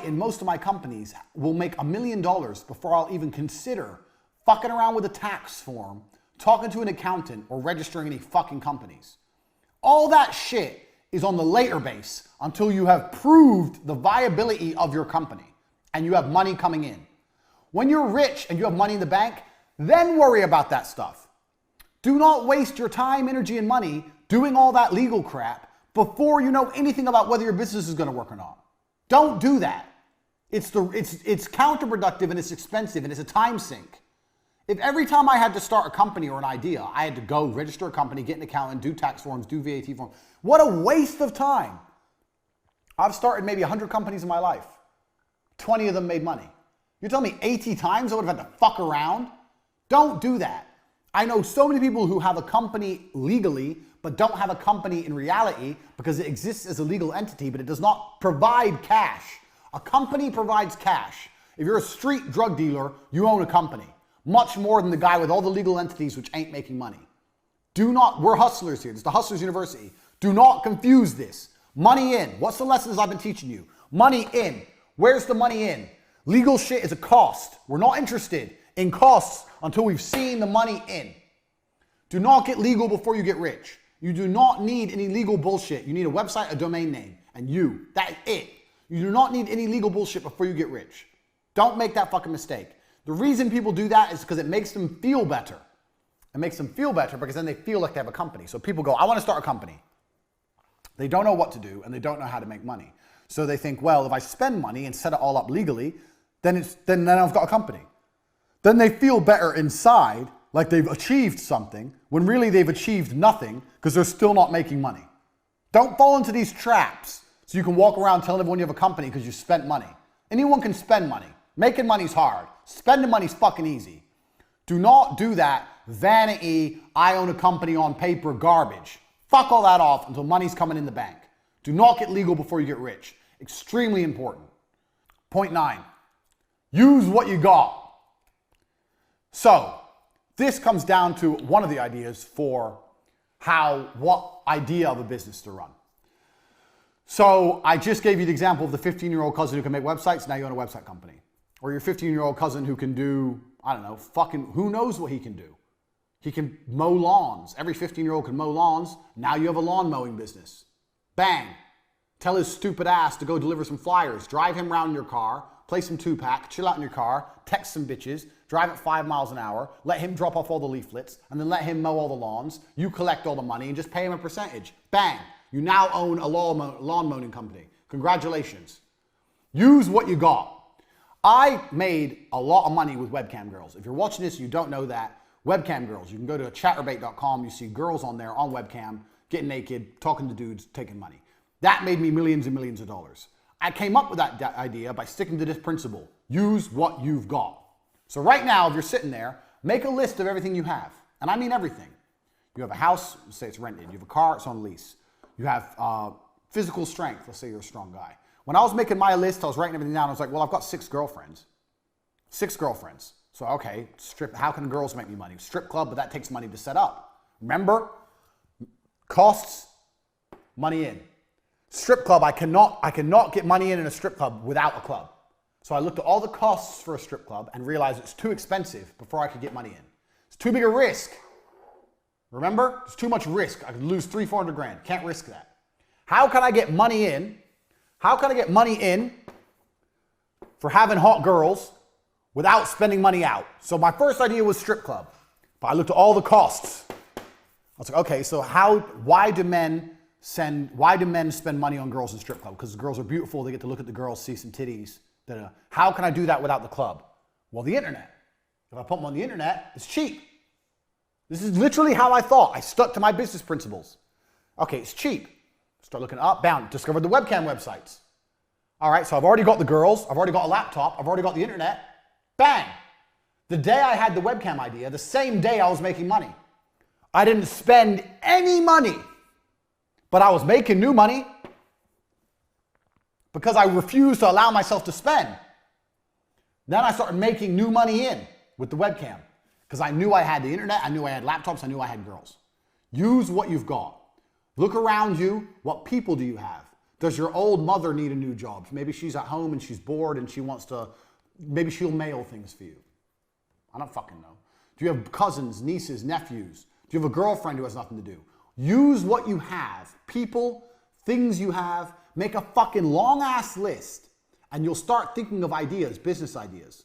S1: In most of my companies, will make $1 million before I'll even consider fucking around with a tax form, talking to an accountant, or registering any fucking companies. All that shit is on the later base until you have proved the viability of your company and you have money coming in. When you're rich and you have money in the bank, then worry about that stuff. Do not waste your time, energy, and money doing all that legal crap before you know anything about whether your business is going to work or not. Don't do that. It's counterproductive and it's expensive and it's a time sink. If every time I had to start a company or an idea, I had to go register a company, get an accountant, do tax forms, do VAT forms, what a waste of time. I've started maybe 100 companies in my life. 20 of them made money. You're telling me 80 times I would have had to fuck around? Don't do that. I know so many people who have a company legally, but don't have a company in reality because it exists as a legal entity, but it does not provide cash. A company provides cash. If you're a street drug dealer, you own a company. Much more than the guy with all the legal entities which ain't making money. We're hustlers here. This is the Hustlers University. Do not confuse this. Money in. What's the lessons I've been teaching you? Money in. Where's the money in? Legal shit is a cost. We're not interested in costs until we've seen the money in. Do not get legal before you get rich. You do not need any legal bullshit. You need a website, a domain name, and you. That's it. You do not need any legal bullshit before you get rich. Don't make that fucking mistake. The reason people do that is because it makes them feel better. It makes them feel better because then they feel like they have a company. So people go, I want to start a company. They don't know what to do and they don't know how to make money. So they think, well, if I spend money and set it all up legally, then I've got a company. Then they feel better inside, like they've achieved something, when really they've achieved nothing because they're still not making money. Don't fall into these traps so you can walk around telling everyone you have a company because you spent money. Anyone can spend money. Making money's hard. Spending money's fucking easy. Do not do that vanity, I own a company on paper garbage. Fuck all that off until money's coming in the bank. Do not get legal before you get rich. Extremely important. Point 9. Use what you got. So, this comes down to one of the ideas for what idea of a business to run. So I just gave you the example of the 15-year-old cousin who can make websites. Now you own a website company. Or your 15-year-old cousin who can do, I don't know, fucking, who knows what he can do. He can mow lawns. Every 15-year-old can mow lawns. Now you have a lawn mowing business. Bang. Tell his stupid ass to go deliver some flyers. Drive him around in your car. Play some 2-pack. Chill out in your car. Text some bitches. Drive at 5 miles an hour. Let him drop off all the leaflets. And then let him mow all the lawns. You collect all the money and just pay him a percentage. Bang. You now own a lawn mowing company. Congratulations. Use what you got. I made a lot of money with webcam girls. If you're watching this, you don't know that. Webcam girls. You can go to chatterbait.com. You see girls on there on webcam, getting naked, talking to dudes, taking money. That made me millions and millions of dollars. I came up with that idea by sticking to this principle. Use what you've got. So right now, if you're sitting there, make a list of everything you have. And I mean everything. You have a house, say it's rented. You have a car, it's on lease. You have physical strength. Let's say you're a strong guy. When I was making my list, I was writing everything down. I was like, well, I've got 6 girlfriends. 6 girlfriends. So, okay, how can girls make me money? Strip club, but that takes money to set up. Remember? Costs, money in. Strip club, I cannot get money in a strip club without a club. So I looked at all the costs for a strip club and realized it's too expensive before I could get money in. It's too big a risk. Remember? It's too much risk. I could lose 300-400 grand. Can't risk that. How can I get money in? How can I get money in for having hot girls without spending money out? So my first idea was strip club. But I looked at all the costs. I was like, okay, so why do men spend money on girls in strip club? Because the girls are beautiful. They get to look at the girls, see some titties. Da-da. How can I do that without the club? Well, the internet. If I put them on the internet, it's cheap. This is literally how I thought. I stuck to my business principles. Okay, it's cheap. Start looking up, bound, discovered the webcam websites. All right, so I've already got the girls, I've already got a laptop, I've already got the internet. Bang! The day I had the webcam idea, the same day I was making money. I didn't spend any money, but I was making new money because I refused to allow myself to spend. Then I started making new money in with the webcam because I knew I had the internet, I knew I had laptops, I knew I had girls. Use what you've got. Look around you. What people do you have? Does your old mother need a new job? Maybe she's at home and she's bored and she wants to, maybe she'll mail things for you. I don't fucking know. Do you have cousins, nieces, nephews? Do you have a girlfriend who has nothing to do? Use what you have. People, things you have. Make a fucking long ass list and you'll start thinking of ideas, business ideas.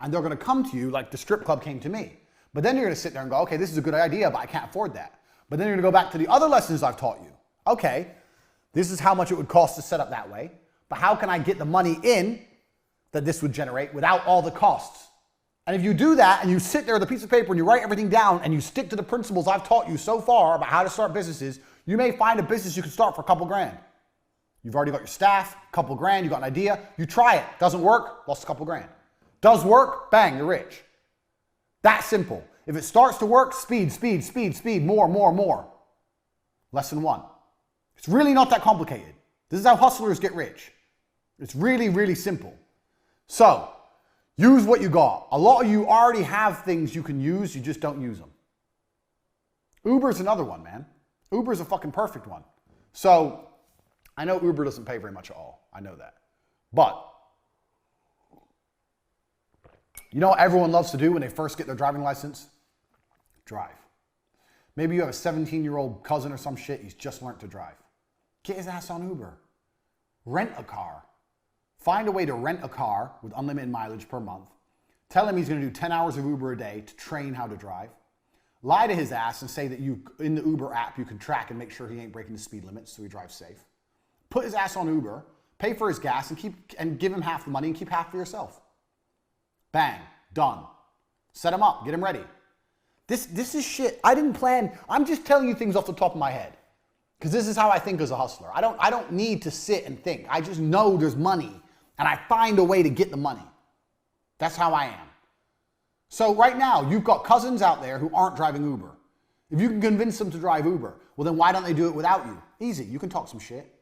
S1: And they're going to come to you like the strip club came to me. But then you're going to sit there and go, okay, this is a good idea, but I can't afford that. But then you're going to go back to the other lessons I've taught you. Okay, this is how much it would cost to set up that way. But how can I get the money in that this would generate without all the costs? And if you do that and you sit there with a piece of paper and you write everything down and you stick to the principles I've taught you so far about how to start businesses, you may find a business you can start for a couple grand. You've already got your staff, a couple grand, you got an idea, you try it. Doesn't work, lost a couple grand. Does work, bang, you're rich. That simple. If it starts to work, speed, more. Lesson 1. It's really not that complicated. This is how hustlers get rich. It's really, really simple. So, use what you got. A lot of you already have things you can use, you just don't use them. Uber's another one, man. Uber's a fucking perfect one. So, I know Uber doesn't pay very much at all. I know that. But, you know what everyone loves to do when they first get their driving license? Drive. Maybe you have a 17-year-old cousin or some shit, he's just learned to drive. Get his ass on Uber. Rent a car. Find a way to rent a car with unlimited mileage per month. Tell him he's going to do 10 hours of Uber a day to train how to drive. Lie to his ass and say that in the Uber app you can track and make sure he ain't breaking the speed limits so he drives safe. Put his ass on Uber, pay for his gas and give him half the money and keep half for yourself. Bang. Done. Set him up. Get him ready. This is shit. I didn't plan. I'm just telling you things off the top of my head. Because this is how I think as a hustler. I don't need to sit and think. I just know there's money. And I find a way to get the money. That's how I am. So right now, you've got cousins out there who aren't driving Uber. If you can convince them to drive Uber, well then why don't they do it without you? Easy. You can talk some shit.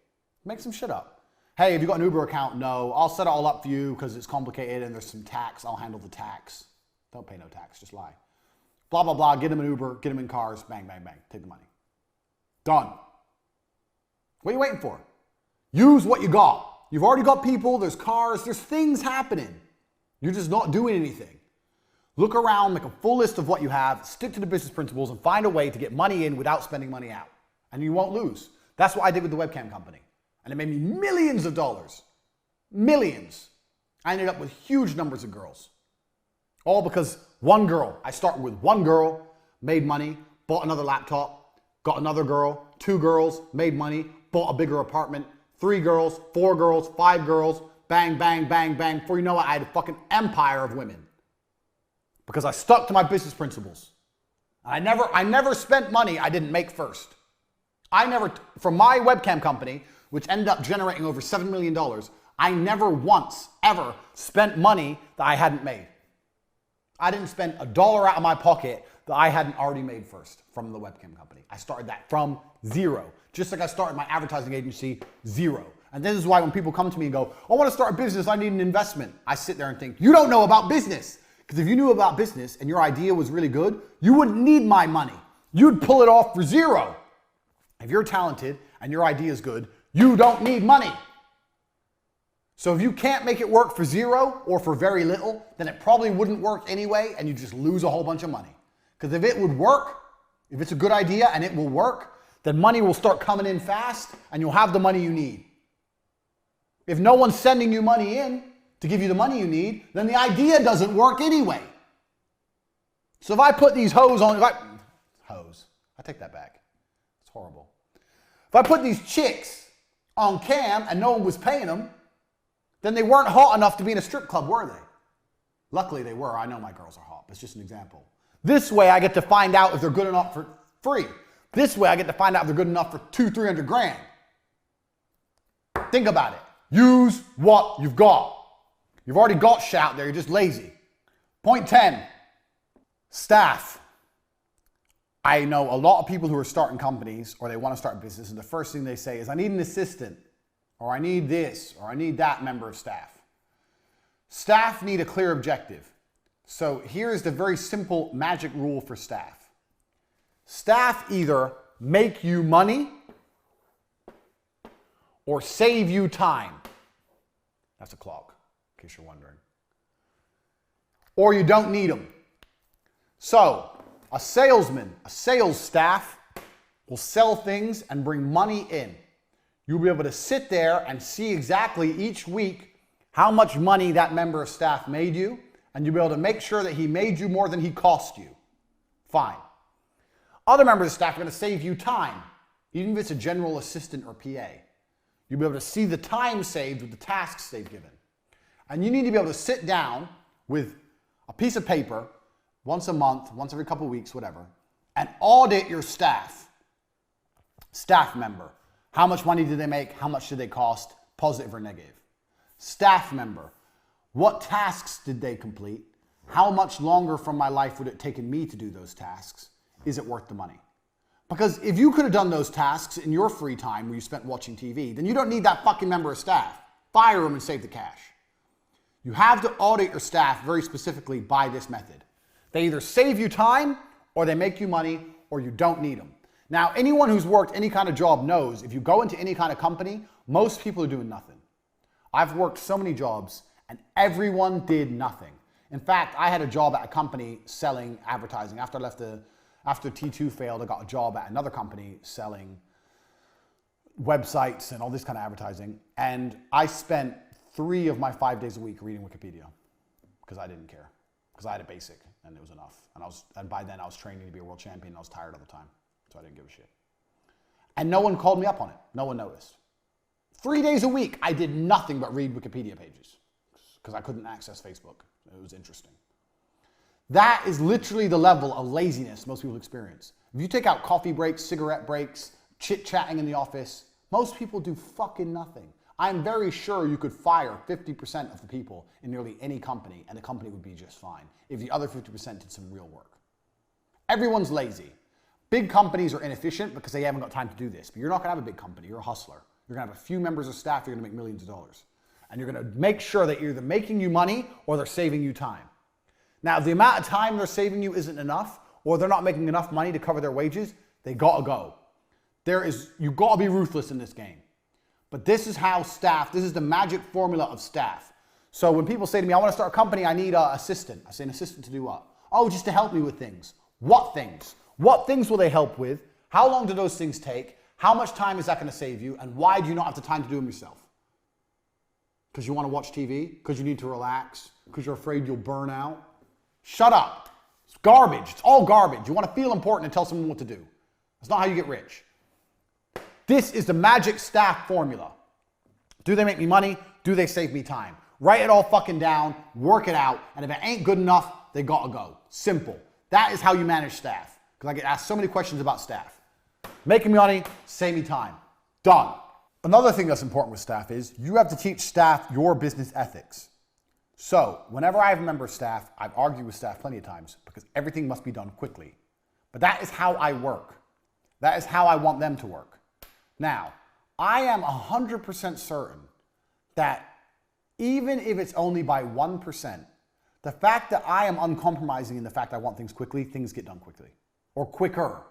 S1: Make some shit up. Hey, have you got an Uber account? No. I'll set it all up for you because it's complicated and there's some tax. I'll handle the tax. Don't pay no tax. Just lie. Blah, blah, blah. Get them an Uber. Get them in cars. Bang, bang, bang. Take the money. Done. What are you waiting for? Use what you got. You've already got people, there's cars, there's things happening. You're just not doing anything. Look around, make a full list of what you have, stick to the business principles, and find a way to get money in without spending money out. And you won't lose. That's what I did with the webcam company. And it made me millions of dollars. Millions. I ended up with huge numbers of girls. All because one girl. I started with one girl, made money, bought another laptop, got another girl, 2 girls, made money, bought a bigger apartment, 3 girls, 4 girls, 5 girls, bang, bang, bang, bang. Before you know it, I had a fucking empire of women. Because I stuck to my business principles. I never spent money I didn't make first. From my webcam company, which ended up generating over $7 million, I never once, ever spent money that I hadn't made. I didn't spend $1 out of my pocket that I hadn't already made first from the webcam company. I started that from zero. Just like I started my advertising agency, zero. And this is why when people come to me and go, I want to start a business, I need an investment. I sit there and think, you don't know about business. Because if you knew about business and your idea was really good, you wouldn't need my money. You'd pull it off for zero. If you're talented and your idea is good, you don't need money. So if you can't make it work for zero or for very little, then it probably wouldn't work anyway and you just lose a whole bunch of money. Because if it would work, if it's a good idea and it will work, then money will start coming in fast and you'll have the money you need. If no one's sending you money in to give you the money you need, then the idea doesn't work anyway. So if I put these I take that back. It's horrible. If I put these chicks on cam and no one was paying them, then they weren't hot enough to be in a strip club, were they? Luckily they were. I know my girls are hot, but it's just an example. This way I get to find out if they're good enough for free. This way I get to find out if they're good enough for 200-300 grand. Think about it. Use what you've got. You've already got shit out there, you're just lazy. Point 10, staff. I know a lot of people who are starting companies or they want to start a business and the first thing they say is, I need an assistant, or I need this, or I need that member of staff. Staff need a clear objective. So here's the very simple magic rule for staff. Staff either make you money or save you time. That's a clock, in case you're wondering. Or you don't need them. So a salesman, a sales staff will sell things and bring money in. You'll be able to sit there and see exactly each week how much money that member of staff made you, and you'll be able to make sure that he made you more than he cost you. Fine. Other members of staff are going to save you time, even if it's a general assistant or PA. You'll be able to see the time saved with the tasks they've given. And you need to be able to sit down with a piece of paper once a month, once every couple of weeks, whatever, and audit your staff. Staff member. How much money did they make? How much did they cost? Positive or negative. Staff member. What tasks did they complete? How much longer from my life would it taken me to do those tasks? Is it worth the money? Because if you could have done those tasks in your free time where you spent watching TV, then you don't need that fucking member of staff. Fire them and save the cash. You have to audit your staff very specifically by this method. They either save you time or they make you money or you don't need them. Now, anyone who's worked any kind of job knows if you go into any kind of company, most people are doing nothing. I've worked so many jobs and everyone did nothing. In fact, I had a job at a company selling advertising. After T2 failed, I got a job at another company selling websites and all this kind of advertising. And I spent 3 of my 5 days a week reading Wikipedia because I didn't care. Because I had a basic and it was enough. And by then I was training to be a world champion and I was tired all the time. So I didn't give a shit. And no one called me up on it. No one noticed. 3 days a week, I did nothing but read Wikipedia pages because I couldn't access Facebook. It was interesting. That is literally the level of laziness most people experience. If you take out coffee breaks, cigarette breaks, chit-chatting in the office, most people do fucking nothing. I'm very sure you could fire 50% of the people in nearly any company and the company would be just fine if the other 50% did some real work. Everyone's lazy. Big companies are inefficient because they haven't got time to do this. But you're not going to have a big company. You're a hustler. You're going to have a few members of staff. You're going to make millions of dollars. And you're going to make sure that you're either making you money or they're saving you time. Now, if the amount of time they're saving you isn't enough or they're not making enough money to cover their wages, they got to go. You've got to be ruthless in this game. But this is how staff, this is the magic formula of staff. So when people say to me, I want to start a company, I need an assistant. I say, an assistant to do what? Oh, just to help me with things. What things? What things will they help with? How long do those things take? How much time is that going to save you? And why do you not have the time to do them yourself? Because you want to watch TV? Because you need to relax? Because you're afraid you'll burn out? Shut up. It's garbage. It's all garbage. You want to feel important and tell someone what to do. That's not how you get rich. This is the magic staff formula. Do they make me money? Do they save me time? Write it all fucking down, work it out, and if it ain't good enough, they gotta go. Simple. That is how you manage staff. Because I get asked so many questions about staff. Making me money, save me time. Done. Another thing that's important with staff is you have to teach staff your business ethics. So whenever I have a member of staff, I've argued with staff plenty of times because everything must be done quickly. But that is how I work. That is how I want them to work. Now, I am 100% certain that even if it's only by 1%, the fact that I am uncompromising in the fact I want things quickly, things get done quickly or quicker.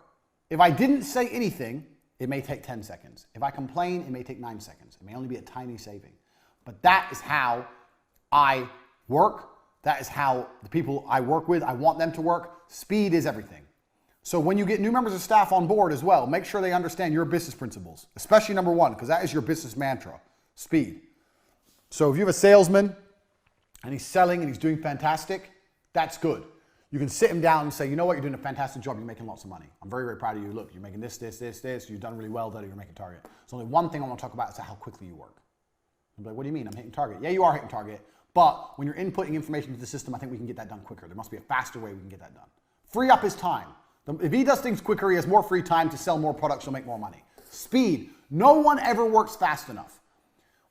S1: If I didn't say anything, it may take 10 seconds. If I complain, it may take 9 seconds. It may only be a tiny saving. But that is how I work. That is how the people I work with, I want them to work. Speed is everything. So when you get new members of staff on board as well, make sure they understand your business principles, especially number one, because that is your business mantra, speed. So if you have a salesman and he's selling and he's doing fantastic, that's good. You can sit him down and say, you know what, you're doing a fantastic job, you're making lots of money. I'm very, very proud of you. Look, you're making this, you've done really well there, you're making target. There's only one thing I want to talk about is how quickly you work. I'm like, what do you mean? I'm hitting target. Yeah, you are hitting target, but when you're inputting information into the system, I think we can get that done quicker. There must be a faster way we can get that done. Free up his time. If he does things quicker, he has more free time to sell more products, he'll make more money. Speed. No one ever works fast enough.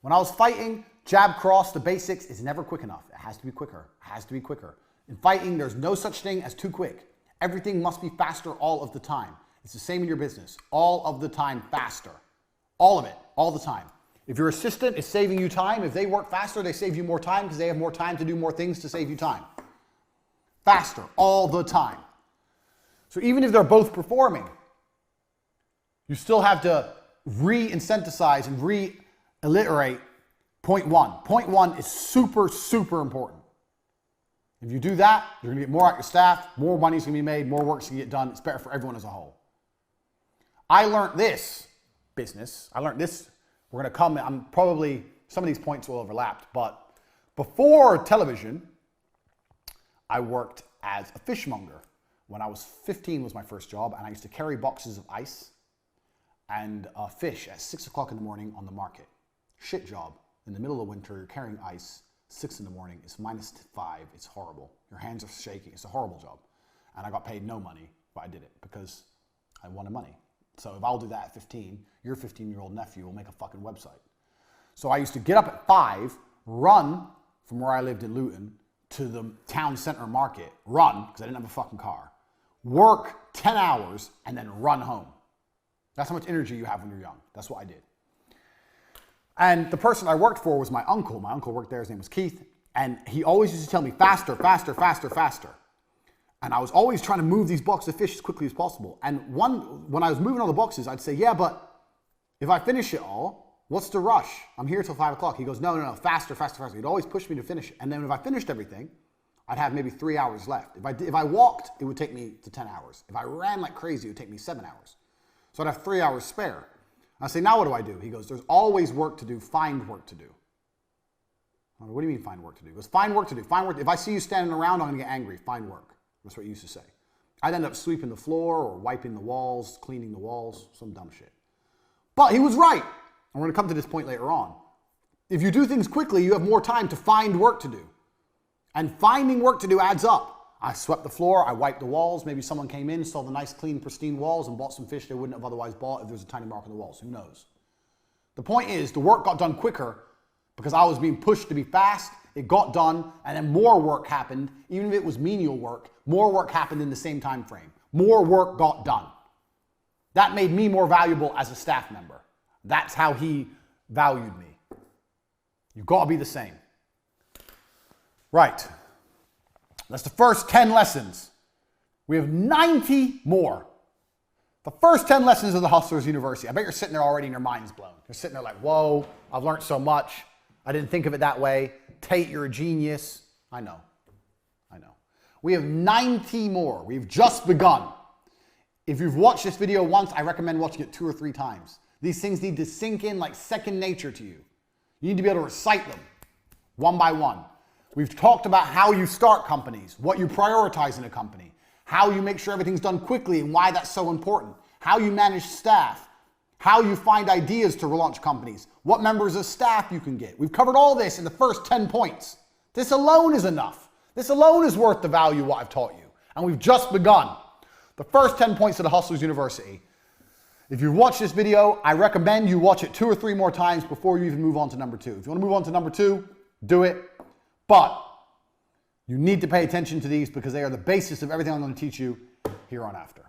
S1: When I was fighting, jab cross, the basics is never quick enough. It has to be quicker. It has to be quicker. In fighting, there's no such thing as too quick. Everything must be faster all of the time. It's the same in your business. All of the time faster. All of it, all the time. If your assistant is saving you time, if they work faster, they save you more time because they have more time to do more things to save you time. Faster, all the time. So even if they're both performing, you still have to re-incentivize and re-alliterate point one. Point one is super, super important. If you do that, you're going to get more out your staff, more money's going to be made, more work's going to get done. It's better for everyone as a whole. I learned this business. I learned this. We're going to come, I'm probably, some of these points will overlap, but before television, I worked as a fishmonger. When I was 15 was my first job, and I used to carry boxes of ice and fish at 6 o'clock in the morning on the market. Shit job. In the middle of winter, you're carrying ice, 6 in the morning, it's -5, it's horrible. Your hands are shaking, it's a horrible job. And I got paid no money, but I did it because I wanted money. So if I'll do that at 15, your 15-year-old nephew will make a fucking website. So I used to get up at 5, run from where I lived in Luton to the town center market, run, because I didn't have a fucking car, work 10 hours, and then run home. That's how much energy you have when you're young. That's what I did. And the person I worked for was my uncle. My uncle worked there, his name was Keith, and he always used to tell me, faster, faster, faster, faster. And I was always trying to move these boxes of fish as quickly as possible. And when I was moving all the boxes, I'd say, yeah, but if I finish it all, what's the rush? I'm here till 5 o'clock. He goes, no, faster, faster, faster. He'd always push me to finish it. And then if I finished everything, I'd have maybe 3 hours left. If I walked, it would take me to 10 hours. If I ran like crazy, it would take me 7 hours. So I'd have 3 hours spare. I say, now what do? He goes, there's always work to do, find work to do. I go, what do you mean find work to do? He goes, find work to do, find work. If I see you standing around, I'm gonna get angry, find work. That's what he used to say. I'd end up sweeping the floor or wiping the walls, cleaning the walls, some dumb shit. But he was right. And we're gonna come to this point later on. If you do things quickly, you have more time to find work to do. And finding work to do adds up. I swept the floor, I wiped the walls, maybe someone came in, saw the nice, clean, pristine walls and bought some fish they wouldn't have otherwise bought if there was a tiny mark on the walls, who knows? The point is, the work got done quicker because I was being pushed to be fast, it got done, and then more work happened, even if it was menial work, more work happened in the same time frame. More work got done. That made me more valuable as a staff member. That's how he valued me. You've got to be the same. Right. That's the first 10 lessons. We have 90 more. The first 10 lessons of the Hustlers University. I bet you're sitting there already and your mind's blown. You're sitting there like, whoa, I've learned so much. I didn't think of it that way. Tate, you're a genius. I know. We have 90 more. We've just begun. If you've watched this video once, I recommend watching it 2 or 3 times. These things need to sink in like second nature to you. You need to be able to recite them one by one. We've talked about how you start companies, what you prioritize in a company, how you make sure everything's done quickly and why that's so important, how you manage staff, how you find ideas to launch companies, what members of staff you can get. We've covered all this in the first 10 points. This alone is enough. This alone is worth the value of what I've taught you. And we've just begun. The first 10 points of the Hustlers University. If you've watched this video, I recommend you watch it 2 or 3 more times before you even move on to number 2. If you want to move on to number 2, do it. But you need to pay attention to these because they are the basis of everything I'm going to teach you here on after.